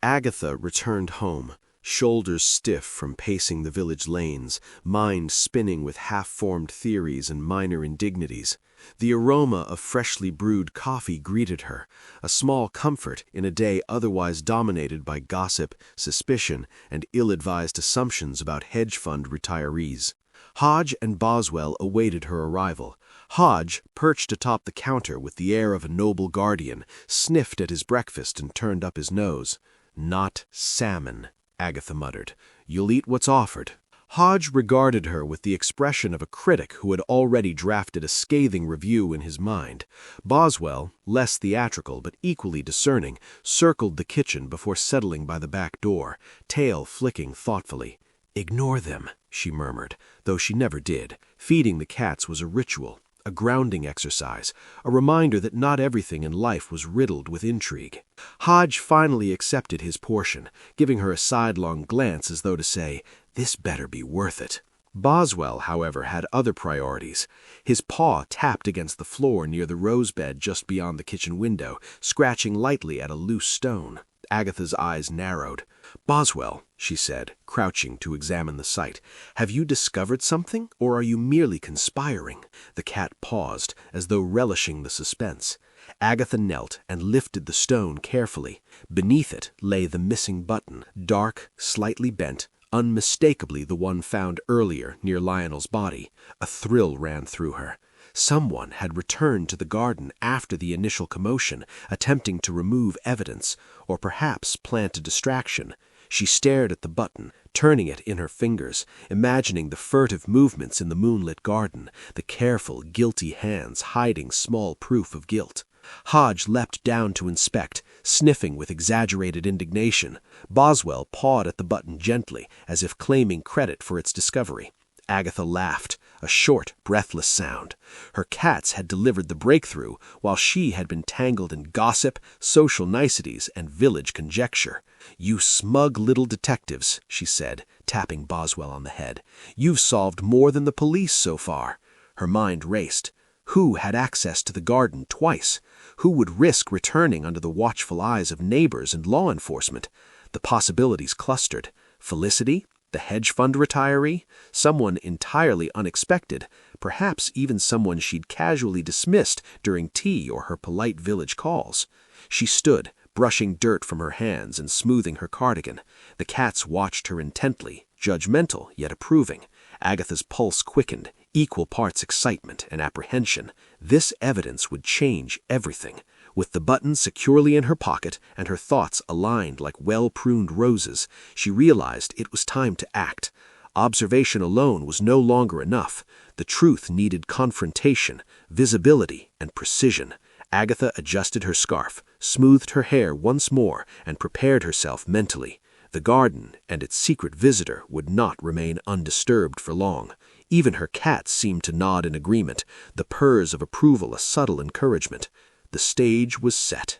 Agatha returned home. shoulders stiff from pacing the village lanes, mind spinning with half-formed theories and minor indignities. The aroma of freshly brewed coffee greeted her, a small comfort in a day otherwise dominated by gossip, suspicion, and ill-advised assumptions about hedge fund retirees. Hodge and Boswell awaited her arrival. Hodge, perched atop the counter with the air of a noble guardian, sniffed at his breakfast and turned up his nose. "Not salmon," Agatha muttered. "You'll eat what's offered." Hodge regarded her with the expression of a critic who had already drafted a scathing review in his mind. Boswell, less theatrical but equally discerning, circled the kitchen before settling by the back door, tail flicking thoughtfully. "Ignore them," she murmured, though she never did. Feeding the cats was a ritual, a grounding exercise, a reminder that not everything in life was riddled with intrigue. Hodge finally accepted his portion, giving her a sidelong glance as though to say, "This better be worth it." Boswell, however, had other priorities. His paw tapped against the floor near the rose bed just beyond the kitchen window, scratching lightly at a loose stone. Agatha's eyes narrowed. "Boswell," she said, crouching to examine the site, "have you discovered something, or are you merely conspiring?" The cat paused, as though relishing the suspense. Agatha knelt and lifted the stone carefully. Beneath it lay the missing button, dark, slightly bent, unmistakably the one found earlier near Lionel's body. A thrill ran through her. Someone had returned to the garden after the initial commotion, attempting to remove evidence, or perhaps plant a distraction. She stared at the button, turning it in her fingers, imagining the furtive movements in the moonlit garden, the careful, guilty hands hiding small proof of guilt. Hodge leapt down to inspect, sniffing with exaggerated indignation. Boswell pawed at the button gently, as if claiming credit for its discovery. Agatha laughed, a short, breathless sound. Her cats had delivered the breakthrough, while she had been tangled in gossip, social niceties, and village conjecture. "You smug little detectives," she said, tapping Boswell on the head. "You've solved more than the police so far." Her mind raced. Who had access to the garden twice? Who would risk returning under the watchful eyes of neighbors and law enforcement? The possibilities clustered. Felicity? The hedge fund retiree? Someone entirely unexpected, perhaps even someone she'd casually dismissed during tea or her polite village calls. She stood, brushing dirt from her hands and smoothing her cardigan. The cats watched her intently, judgmental yet approving. Agatha's pulse quickened, equal parts excitement and apprehension. This evidence would change everything. With the button securely in her pocket and her thoughts aligned like well-pruned roses, she realized it was time to act. Observation alone was no longer enough. The truth needed confrontation, visibility, and precision. Agatha adjusted her scarf, smoothed her hair once more, and prepared herself mentally. The garden and its secret visitor would not remain undisturbed for long. Even her cats seemed to nod in agreement, the purrs of approval a subtle encouragement. The stage was set.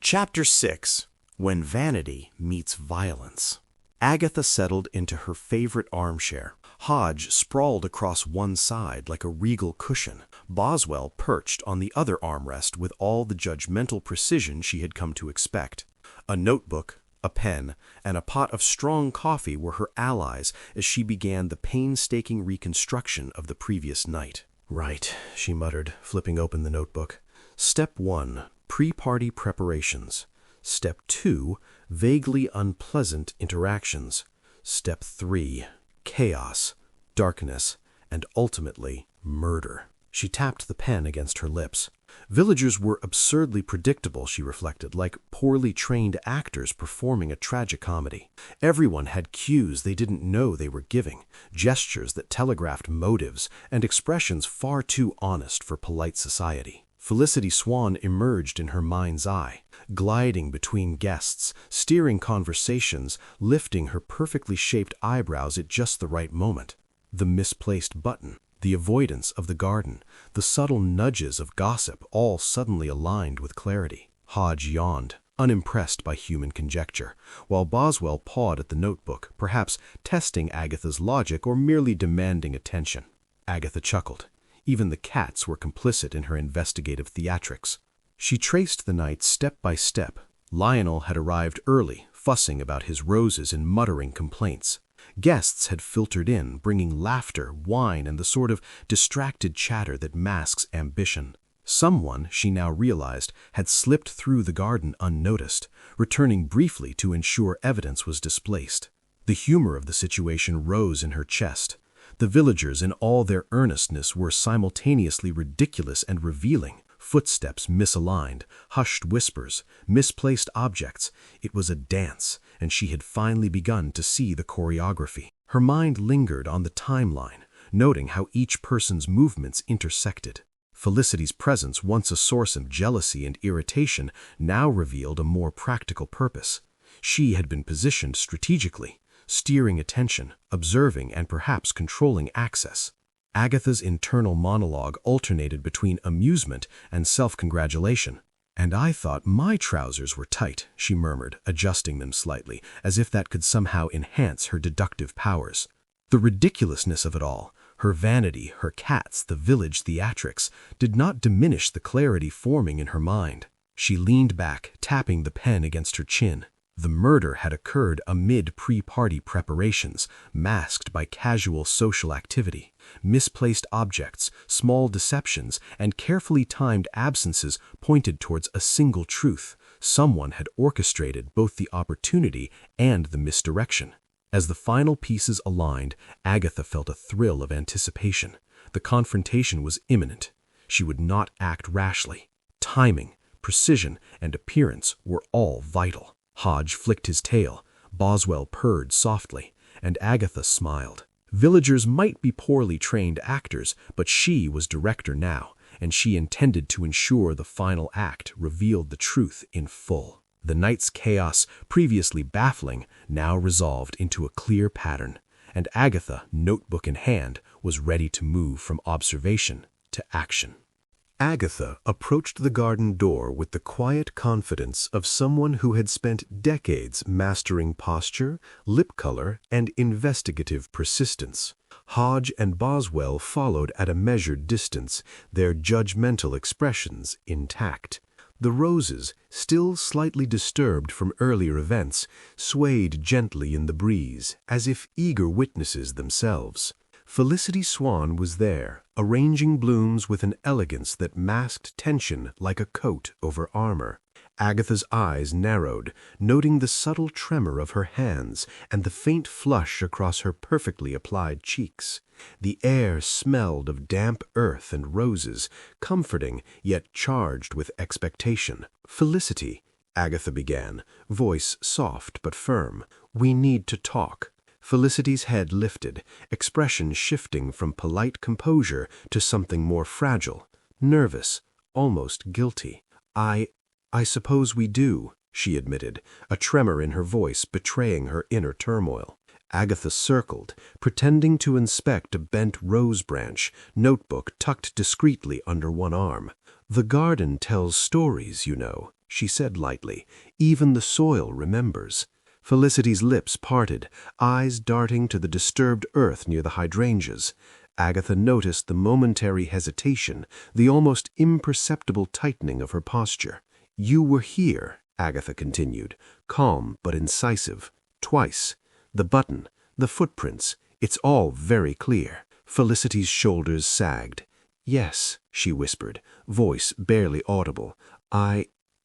Chapter 6. When Vanity Meets Violence. Agatha settled into her favorite armchair. Hodge sprawled across one side like a regal cushion. Boswell perched on the other armrest with all the judgmental precision she had come to expect. A notebook, a pen, and a pot of strong coffee were her allies as she began the painstaking reconstruction of the previous night. "Right," she muttered, flipping open the notebook. Step 1. Pre-party preparations. Step 2. Vaguely unpleasant interactions. Step 3. Chaos, darkness, and ultimately murder. She tapped the pen against her lips. Villagers were absurdly predictable, she reflected, like poorly trained actors performing a tragicomedy. Everyone had cues they didn't know they were giving, gestures that telegraphed motives, and expressions far too honest for polite society. Felicity Swan emerged in her mind's eye, gliding between guests, steering conversations, lifting her perfectly shaped eyebrows at just the right moment. The misplaced button, the avoidance of the garden, the subtle nudges of gossip all suddenly aligned with clarity. Hodge yawned, unimpressed by human conjecture, while Boswell pawed at the notebook, perhaps testing Agatha's logic or merely demanding attention. Agatha chuckled. Even the cats were complicit in her investigative theatrics. She traced the night step by step. Lionel had arrived early, fussing about his roses and muttering complaints. Guests had filtered in, bringing laughter, wine, and the sort of distracted chatter that masks ambition. Someone, she now realized, had slipped through the garden unnoticed, returning briefly to ensure evidence was displaced. The humor of the situation rose in her chest. The villagers, in all their earnestness, were simultaneously ridiculous and revealing. Footsteps misaligned, hushed whispers, misplaced objects. It was a dance, and she had finally begun to see the choreography. Her mind lingered on the timeline, noting how each person's movements intersected. Felicity's presence, once a source of jealousy and irritation, now revealed a more practical purpose. She had been positioned strategically, steering attention, observing, and perhaps controlling access. Agatha's internal monologue alternated between amusement and self-congratulation. "And I thought my trousers were tight," she murmured, adjusting them slightly, as if that could somehow enhance her deductive powers. The ridiculousness of it all, her vanity, her cats, the village theatrics, did not diminish the clarity forming in her mind. She leaned back, tapping the pen against her chin. The murder had occurred amid pre-party preparations, masked by casual social activity. Misplaced objects, small deceptions, and carefully timed absences pointed towards a single truth. Someone had orchestrated both the opportunity and the misdirection. As the final pieces aligned, Agatha felt a thrill of anticipation. The confrontation was imminent. She would not act rashly. Timing, precision, and appearance were all vital. Hodge flicked his tail, Boswell purred softly, and Agatha smiled. Villagers might be poorly trained actors, but she was director now, and she intended to ensure the final act revealed the truth in full. The night's chaos, previously baffling, now resolved into a clear pattern, and Agatha, notebook in hand, was ready to move from observation to action. Agatha approached the garden door with the quiet confidence of someone who had spent decades mastering posture, lip color, and investigative persistence. Hodge and Boswell followed at a measured distance, their judgmental expressions intact. The roses, still slightly disturbed from earlier events, swayed gently in the breeze, as if eager witnesses themselves. Felicity Swan was there, arranging blooms with an elegance that masked tension like a coat over armor. Agatha's eyes narrowed, noting the subtle tremor of her hands and the faint flush across her perfectly applied cheeks. The air smelled of damp earth and roses, comforting yet charged with expectation. "Felicity," Agatha began, voice soft but firm, "we need to talk." Felicity's head lifted, expression shifting from polite composure to something more fragile, nervous, almost guilty. I suppose we do," she admitted, a tremor in her voice betraying her inner turmoil. Agatha circled, pretending to inspect a bent rose branch, notebook tucked discreetly under one arm. "The garden tells stories, you know," she said lightly. "Even the soil remembers." Felicity's lips parted, eyes darting to the disturbed earth near the hydrangeas. Agatha noticed the momentary hesitation, the almost imperceptible tightening of her posture. "You were here," Agatha continued, calm but incisive. "Twice. The button, the footprints, it's all very clear." Felicity's shoulders sagged. "Yes," she whispered, voice barely audible.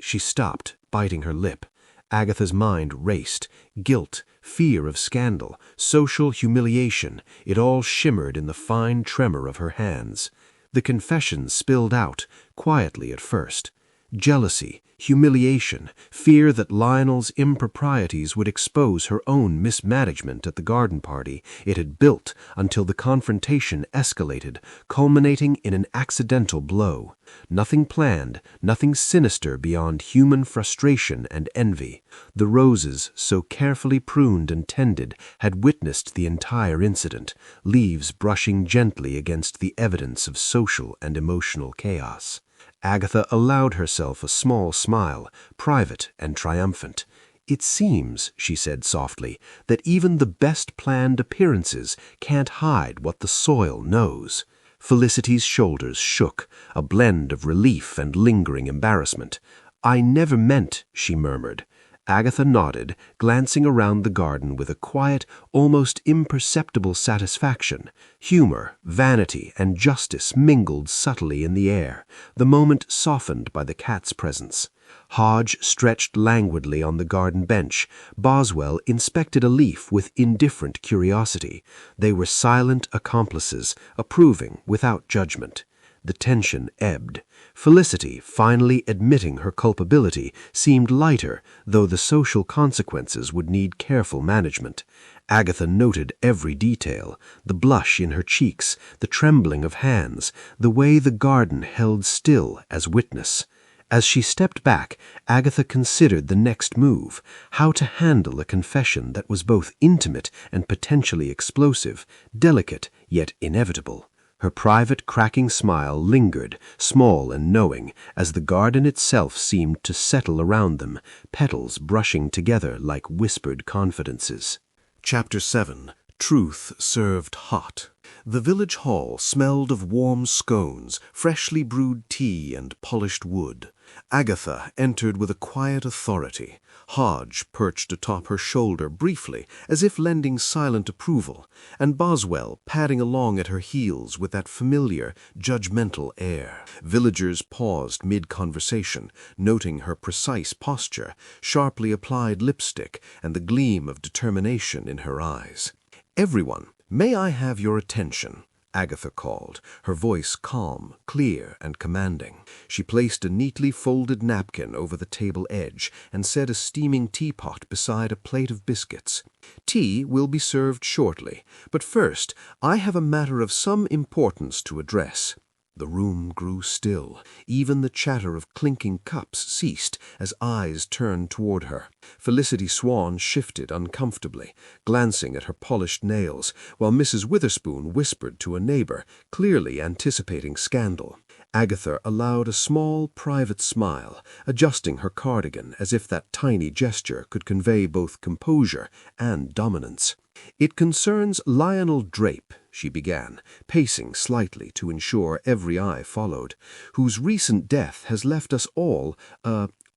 She stopped, biting her lip. Agatha's mind raced. Guilt, fear of scandal, social humiliation, it all shimmered in the fine tremor of her hands. The confession spilled out, quietly at first. Jealousy, humiliation, fear that Lionel's improprieties would expose her own mismanagement at the garden party. It had built until the confrontation escalated, culminating in an accidental blow. Nothing planned, nothing sinister beyond human frustration and envy. The roses, so carefully pruned and tended, had witnessed the entire incident, leaves brushing gently against the evidence of social and emotional chaos. Agatha allowed herself a small smile, private and triumphant. "It seems," she said softly, "that even the best-planned appearances can't hide what the soil knows." Felicity's shoulders shook, a blend of relief and lingering embarrassment. "I never meant," she murmured. Agatha nodded, glancing around the garden with a quiet, almost imperceptible satisfaction. Humor, vanity, and justice mingled subtly in the air, the moment softened by the cat's presence. Hodge stretched languidly on the garden bench. Boswell inspected a leaf with indifferent curiosity. They were silent accomplices, approving without judgment. The tension ebbed. Felicity, finally admitting her culpability, seemed lighter, though the social consequences would need careful management. Agatha noted every detail, the blush in her cheeks, the trembling of hands, the way the garden held still as witness. As she stepped back, Agatha considered the next move, how to handle a confession that was both intimate and potentially explosive, delicate yet inevitable. Her private cracking smile lingered, small and knowing, as the garden itself seemed to settle around them, petals brushing together like whispered confidences. Chapter 7. Truth Served Hot. The village hall smelled of warm scones, freshly brewed tea, and polished wood. Agatha entered with a quiet authority. Hodge perched atop her shoulder briefly, as if lending silent approval, and Boswell padding along at her heels with that familiar, judgmental air. Villagers paused mid-conversation, noting her precise posture, sharply applied lipstick, and the gleam of determination in her eyes. "Everyone, may I have your attention?" Agatha called, her voice calm, clear, and commanding. She placed a neatly folded napkin over the table edge and set a steaming teapot beside a plate of biscuits. "Tea will be served shortly, but first I have a matter of some importance to address." The room grew still. Even the chatter of clinking cups ceased as eyes turned toward her. Felicity Swan shifted uncomfortably, glancing at her polished nails, while Mrs. Witherspoon whispered to a neighbor, clearly anticipating scandal. Agatha allowed a small, private smile, adjusting her cardigan as if that tiny gesture could convey both composure and dominance. "It concerns Lionel Drape," she began, pacing slightly to ensure every eye followed, "whose recent death has left us all,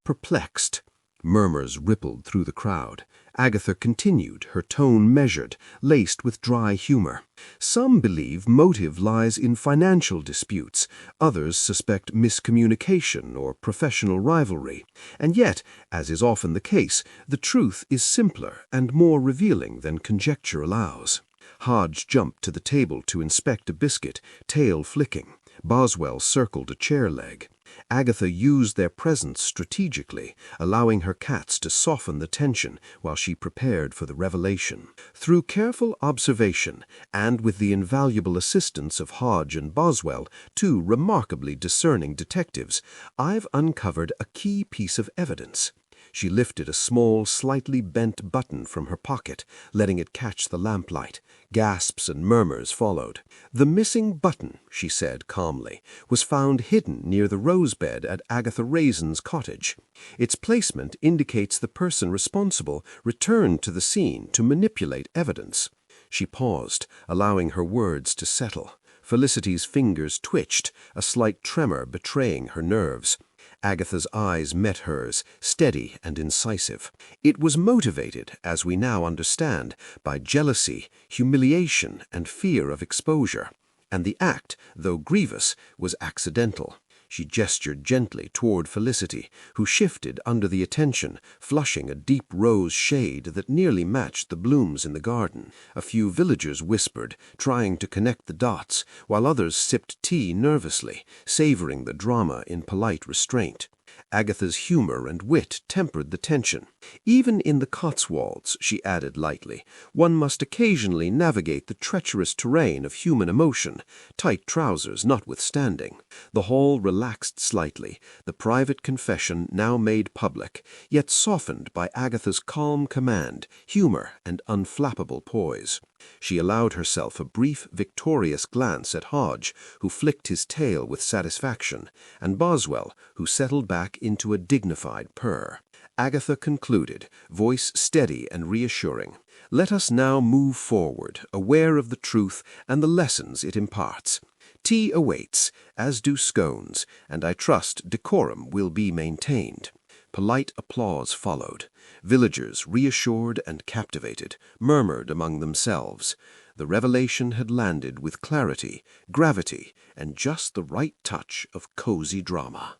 perplexed." Murmurs rippled through the crowd. Agatha continued, her tone measured, laced with dry humor. "Some believe motive lies in financial disputes, others suspect miscommunication or professional rivalry. And yet, as is often the case, the truth is simpler and more revealing than conjecture allows." Hodge jumped to the table to inspect a biscuit, tail flicking. Boswell circled a chair leg. Agatha used their presence strategically, allowing her cats to soften the tension while she prepared for the revelation. Through careful observation, and with the invaluable assistance of Hodge and Boswell, two remarkably discerning detectives, I've uncovered a key piece of evidence. She lifted a small, slightly bent button from her pocket, letting it catch the lamplight. Gasps and murmurs followed. "The missing button," she said calmly, "was found hidden near the rose bed at Agatha Raisin's cottage. Its placement indicates the person responsible returned to the scene to manipulate evidence." She paused, allowing her words to settle. Felicity's fingers twitched, a slight tremor betraying her nerves. Agatha's eyes met hers, steady and incisive. It was motivated, as we now understand, by jealousy, humiliation, and fear of exposure. And the act, though grievous, was accidental. She gestured gently toward Felicity, who shifted under the attention, flushing a deep rose shade that nearly matched the blooms in the garden. A few villagers whispered, trying to connect the dots, while others sipped tea nervously, savoring the drama in polite restraint. Agatha's humor and wit tempered the tension. "Even in the Cotswolds," she added lightly, "one must occasionally navigate the treacherous terrain of human emotion, tight trousers notwithstanding." The hall relaxed slightly, the private confession now made public, yet softened by Agatha's calm command, humor, and unflappable poise. She allowed herself a brief, victorious glance at Hodge, who flicked his tail with satisfaction, and Boswell, who settled back into a dignified purr. Agatha concluded, voice steady and reassuring. "Let us now move forward, aware of the truth and the lessons it imparts. Tea awaits, as do scones, and I trust decorum will be maintained." Polite applause followed. Villagers, reassured and captivated, murmured among themselves. The revelation had landed with clarity, gravity, and just the right touch of cozy drama.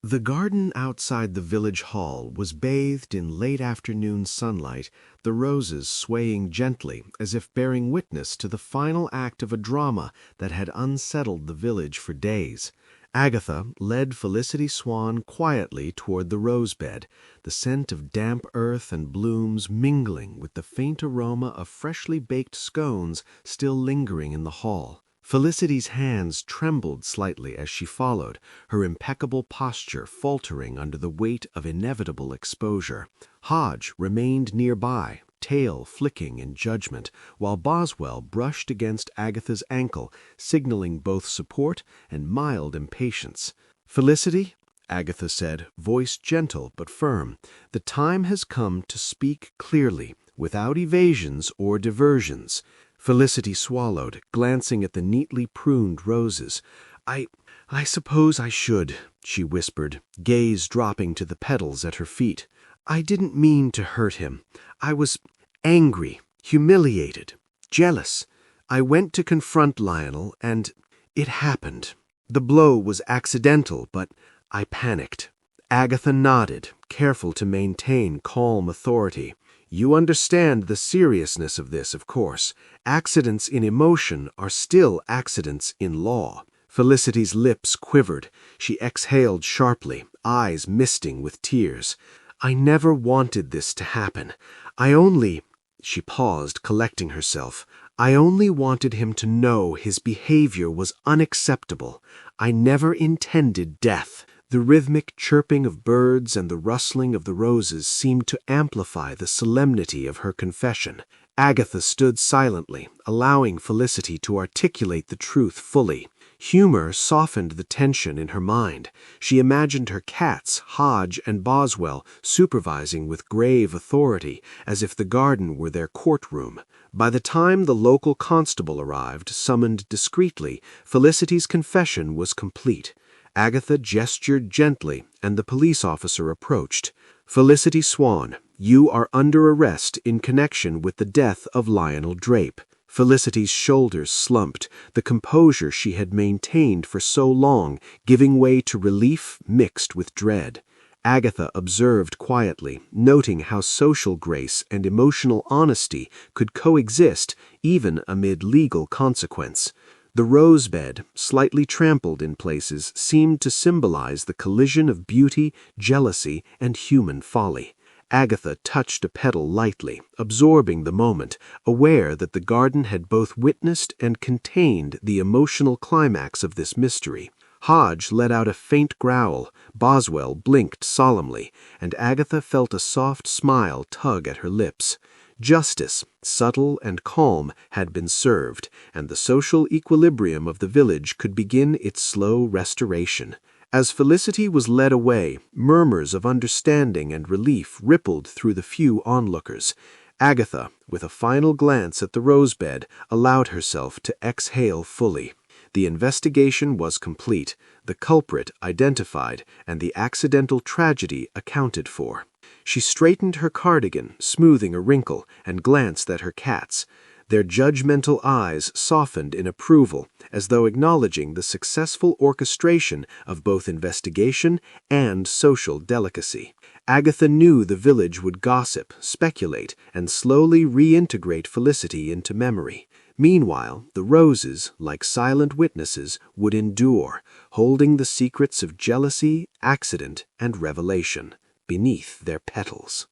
The garden outside the village hall was bathed in late afternoon sunlight, the roses swaying gently as if bearing witness to the final act of a drama that had unsettled the village for days. Agatha led Felicity Swan quietly toward the rose-bed, the scent of damp earth and blooms mingling with the faint aroma of freshly baked scones still lingering in the hall. Felicity's hands trembled slightly as she followed, her impeccable posture faltering under the weight of inevitable exposure. Hodge remained nearby, tail flicking in judgment, while Boswell brushed against Agatha's ankle, signaling both support and mild impatience. "Felicity," Agatha said, voice gentle but firm, "the time has come to speak clearly, without evasions or diversions." Felicity swallowed, glancing at the neatly pruned roses. I suppose I should," she whispered, gaze dropping to the petals at her feet. "I didn't mean to hurt him. I was angry, humiliated, jealous. I went to confront Lionel, and it happened. The blow was accidental, but I panicked." Agatha nodded, careful to maintain calm authority. "You understand the seriousness of this, of course. Accidents in emotion are still accidents in law." Felicity's lips quivered. She exhaled sharply, eyes misting with tears. "I never wanted this to happen. She paused, collecting herself. "I only wanted him to know his behavior was unacceptable. I never intended death." The rhythmic chirping of birds and the rustling of the roses seemed to amplify the solemnity of her confession. Agatha stood silently, allowing Felicity to articulate the truth fully. Humor softened the tension in her mind. She imagined her cats, Hodge and Boswell, supervising with grave authority, as if the garden were their courtroom. By the time the local constable arrived, summoned discreetly, Felicity's confession was complete. Agatha gestured gently, and the police officer approached. "Felicity Swan, you are under arrest in connection with the death of Lionel Drape." Felicity's shoulders slumped, the composure she had maintained for so long giving way to relief mixed with dread. Agatha observed quietly, noting how social grace and emotional honesty could coexist even amid legal consequence. The rose-bed, slightly trampled in places, seemed to symbolize the collision of beauty, jealousy, and human folly. Agatha touched a petal lightly, absorbing the moment, aware that the garden had both witnessed and contained the emotional climax of this mystery. Hodge let out a faint growl, Boswell blinked solemnly, and Agatha felt a soft smile tug at her lips. Justice, subtle and calm, had been served, and the social equilibrium of the village could begin its slow restoration. As Felicity was led away, murmurs of understanding and relief rippled through the few onlookers. Agatha, with a final glance at the rose-bed, allowed herself to exhale fully. The investigation was complete, the culprit identified, and the accidental tragedy accounted for. She straightened her cardigan, smoothing a wrinkle, and glanced at her cats. Their judgmental eyes softened in approval, as though acknowledging the successful orchestration of both investigation and social delicacy. Agatha knew the village would gossip, speculate, and slowly reintegrate Felicity into memory. Meanwhile, the roses, like silent witnesses, would endure, holding the secrets of jealousy, accident, and revelation beneath their petals.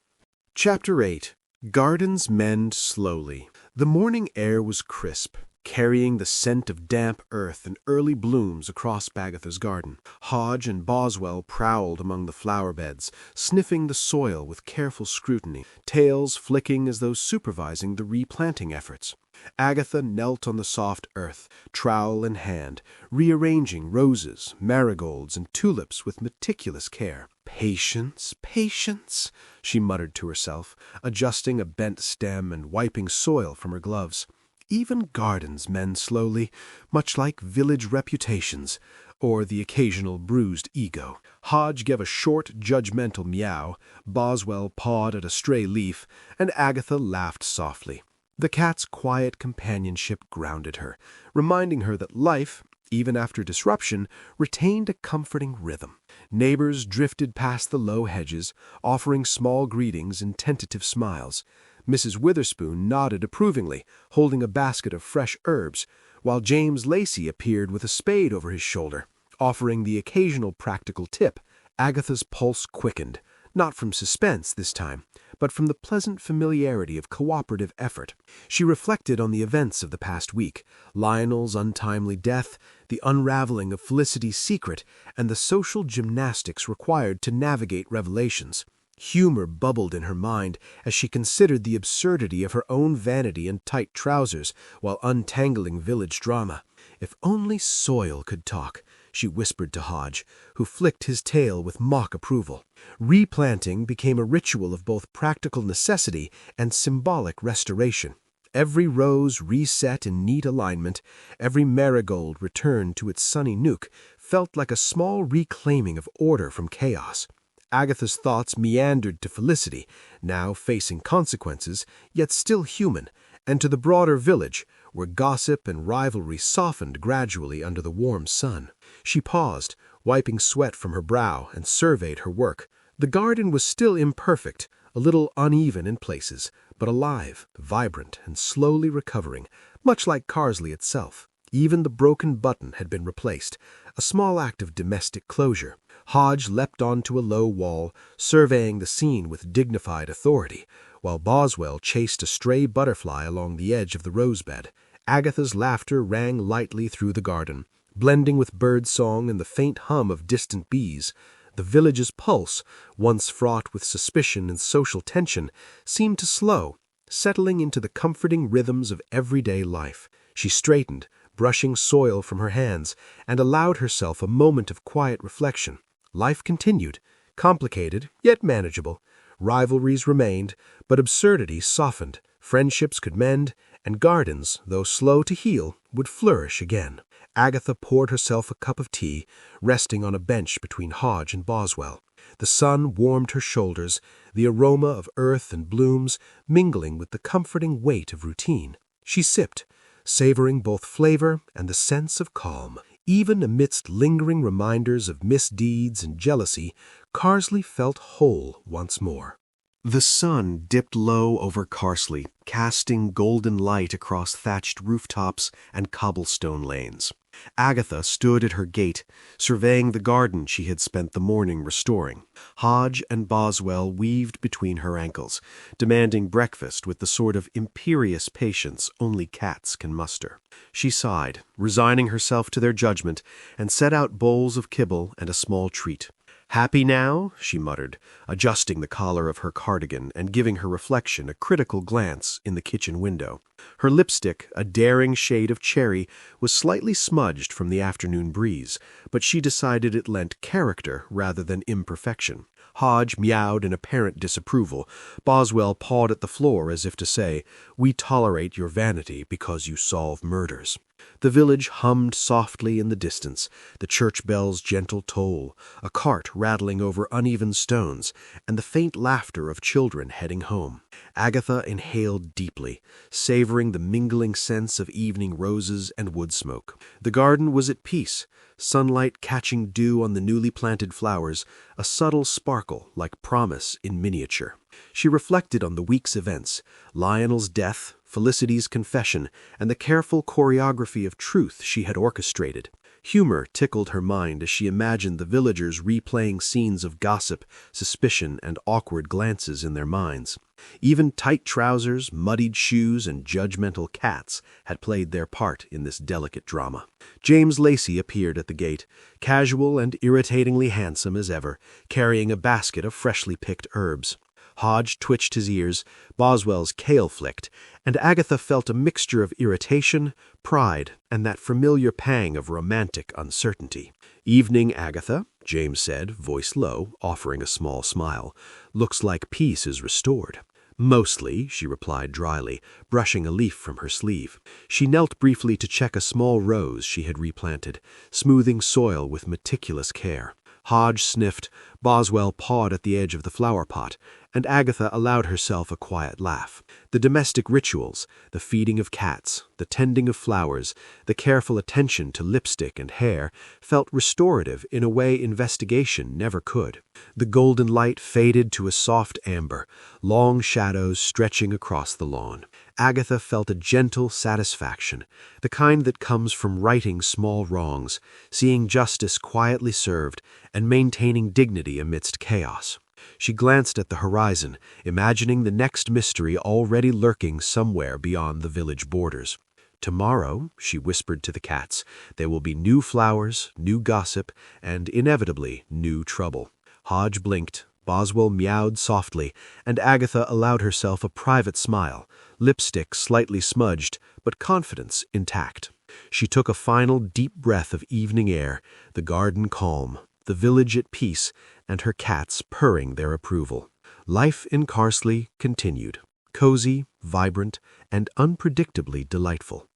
Chapter 8. Gardens Mend Slowly. The morning air was crisp, carrying the scent of damp earth and early blooms across Agatha's garden. Hodge and Boswell prowled among the flower beds, sniffing the soil with careful scrutiny, tails flicking as though supervising the replanting efforts. Agatha knelt on the soft earth, trowel in hand, rearranging roses, marigolds, and tulips with meticulous care. "Patience, patience," she muttered to herself, adjusting a bent stem and wiping soil from her gloves. Even gardens mend slowly, much like village reputations, or the occasional bruised ego. Hodge gave a short, judgmental meow, Boswell pawed at a stray leaf, and Agatha laughed softly. The cat's quiet companionship grounded her, reminding her that life, even after disruption, retained a comforting rhythm. Neighbors drifted past the low hedges, offering small greetings and tentative smiles. Mrs. Witherspoon nodded approvingly, holding a basket of fresh herbs, while James Lacey appeared with a spade over his shoulder, offering the occasional practical tip. Agatha's pulse quickened, not from suspense this time, but from the pleasant familiarity of cooperative effort. She reflected on the events of the past week, Lionel's untimely death, the unraveling of Felicity's secret, and the social gymnastics required to navigate revelations. Humor bubbled in her mind as she considered the absurdity of her own vanity and tight trousers while untangling village drama. If only soil could talk, she whispered to Hodge, who flicked his tail with mock approval. Replanting became a ritual of both practical necessity and symbolic restoration. Every rose reset in neat alignment, every marigold returned to its sunny nook, felt like a small reclaiming of order from chaos. Agatha's thoughts meandered to Felicity, now facing consequences, yet still human, and to the broader village, where gossip and rivalry softened gradually under the warm sun. She paused, wiping sweat from her brow, and surveyed her work. The garden was still imperfect, a little uneven in places, but alive, vibrant, and slowly recovering, much like Carsely itself. Even the broken button had been replaced, a small act of domestic closure. Hodge leapt onto a low wall, surveying the scene with dignified authority, while Boswell chased a stray butterfly along the edge of the rosebed. Agatha's laughter rang lightly through the garden, blending with bird song and the faint hum of distant bees. The village's pulse, once fraught with suspicion and social tension, seemed to slow, settling into the comforting rhythms of everyday life. She straightened, brushing soil from her hands, and allowed herself a moment of quiet reflection. Life continued, complicated yet manageable. Rivalries remained, but absurdity softened. Friendships could mend, and gardens, though slow to heal, would flourish again. Agatha poured herself a cup of tea, resting on a bench between Hodge and Boswell. The sun warmed her shoulders, the aroma of earth and blooms mingling with the comforting weight of routine. She sipped, savoring both flavor and the sense of calm. Even amidst lingering reminders of misdeeds and jealousy, Carsely felt whole once more. The sun dipped low over Carsely, casting golden light across thatched rooftops and cobblestone lanes. Agatha stood at her gate, surveying the garden she had spent the morning restoring. Hodge and Boswell weaved between her ankles, demanding breakfast with the sort of imperious patience only cats can muster. She sighed, resigning herself to their judgment, and set out bowls of kibble and a small treat. "Happy now?" she muttered, adjusting the collar of her cardigan and giving her reflection a critical glance in the kitchen window. Her lipstick, a daring shade of cherry, was slightly smudged from the afternoon breeze, but she decided it lent character rather than imperfection. Hodge meowed in apparent disapproval. Boswell pawed at the floor as if to say, "We tolerate your vanity because you solve murders." The village hummed softly in the distance, the church bell's gentle toll, a cart rattling over uneven stones, and the faint laughter of children heading home. Agatha inhaled deeply, savoring the mingling scents of evening roses and wood smoke. The garden was at peace, sunlight catching dew on the newly planted flowers, a subtle sparkle like promise in miniature. She reflected on the week's events, Lionel's death, Felicity's confession, and the careful choreography of truth she had orchestrated. Humor tickled her mind as she imagined the villagers replaying scenes of gossip, suspicion, and awkward glances in their minds. Even tight trousers, muddied shoes, and judgmental cats had played their part in this delicate drama. James Lacey appeared at the gate, casual and irritatingly handsome as ever, carrying a basket of freshly picked herbs. Hodge twitched his ears, Boswell's kale flicked, and Agatha felt a mixture of irritation, pride, and that familiar pang of romantic uncertainty. "Evening, Agatha," James said, voice low, offering a small smile. "Looks like peace is restored." "Mostly," she replied dryly, brushing a leaf from her sleeve. She knelt briefly to check a small rose she had replanted, smoothing soil with meticulous care. Hodge sniffed, Boswell pawed at the edge of the flower pot, and Agatha allowed herself a quiet laugh. The domestic rituals, the feeding of cats, the tending of flowers, the careful attention to lipstick and hair felt restorative in a way investigation never could. The golden light faded to a soft amber, long shadows stretching across the lawn. Agatha felt a gentle satisfaction, the kind that comes from righting small wrongs, seeing justice quietly served, and maintaining dignity amidst chaos. She glanced at the horizon, imagining the next mystery already lurking somewhere beyond the village borders. "Tomorrow," she whispered to the cats, "there will be new flowers, new gossip, and inevitably new trouble." Hodge blinked, Boswell meowed softly, and Agatha allowed herself a private smile, lipstick slightly smudged, but confidence intact. She took a final deep breath of evening air, the garden calm, the village at peace, and her cats purring their approval. Life in Carsely continued, cozy, vibrant, and unpredictably delightful.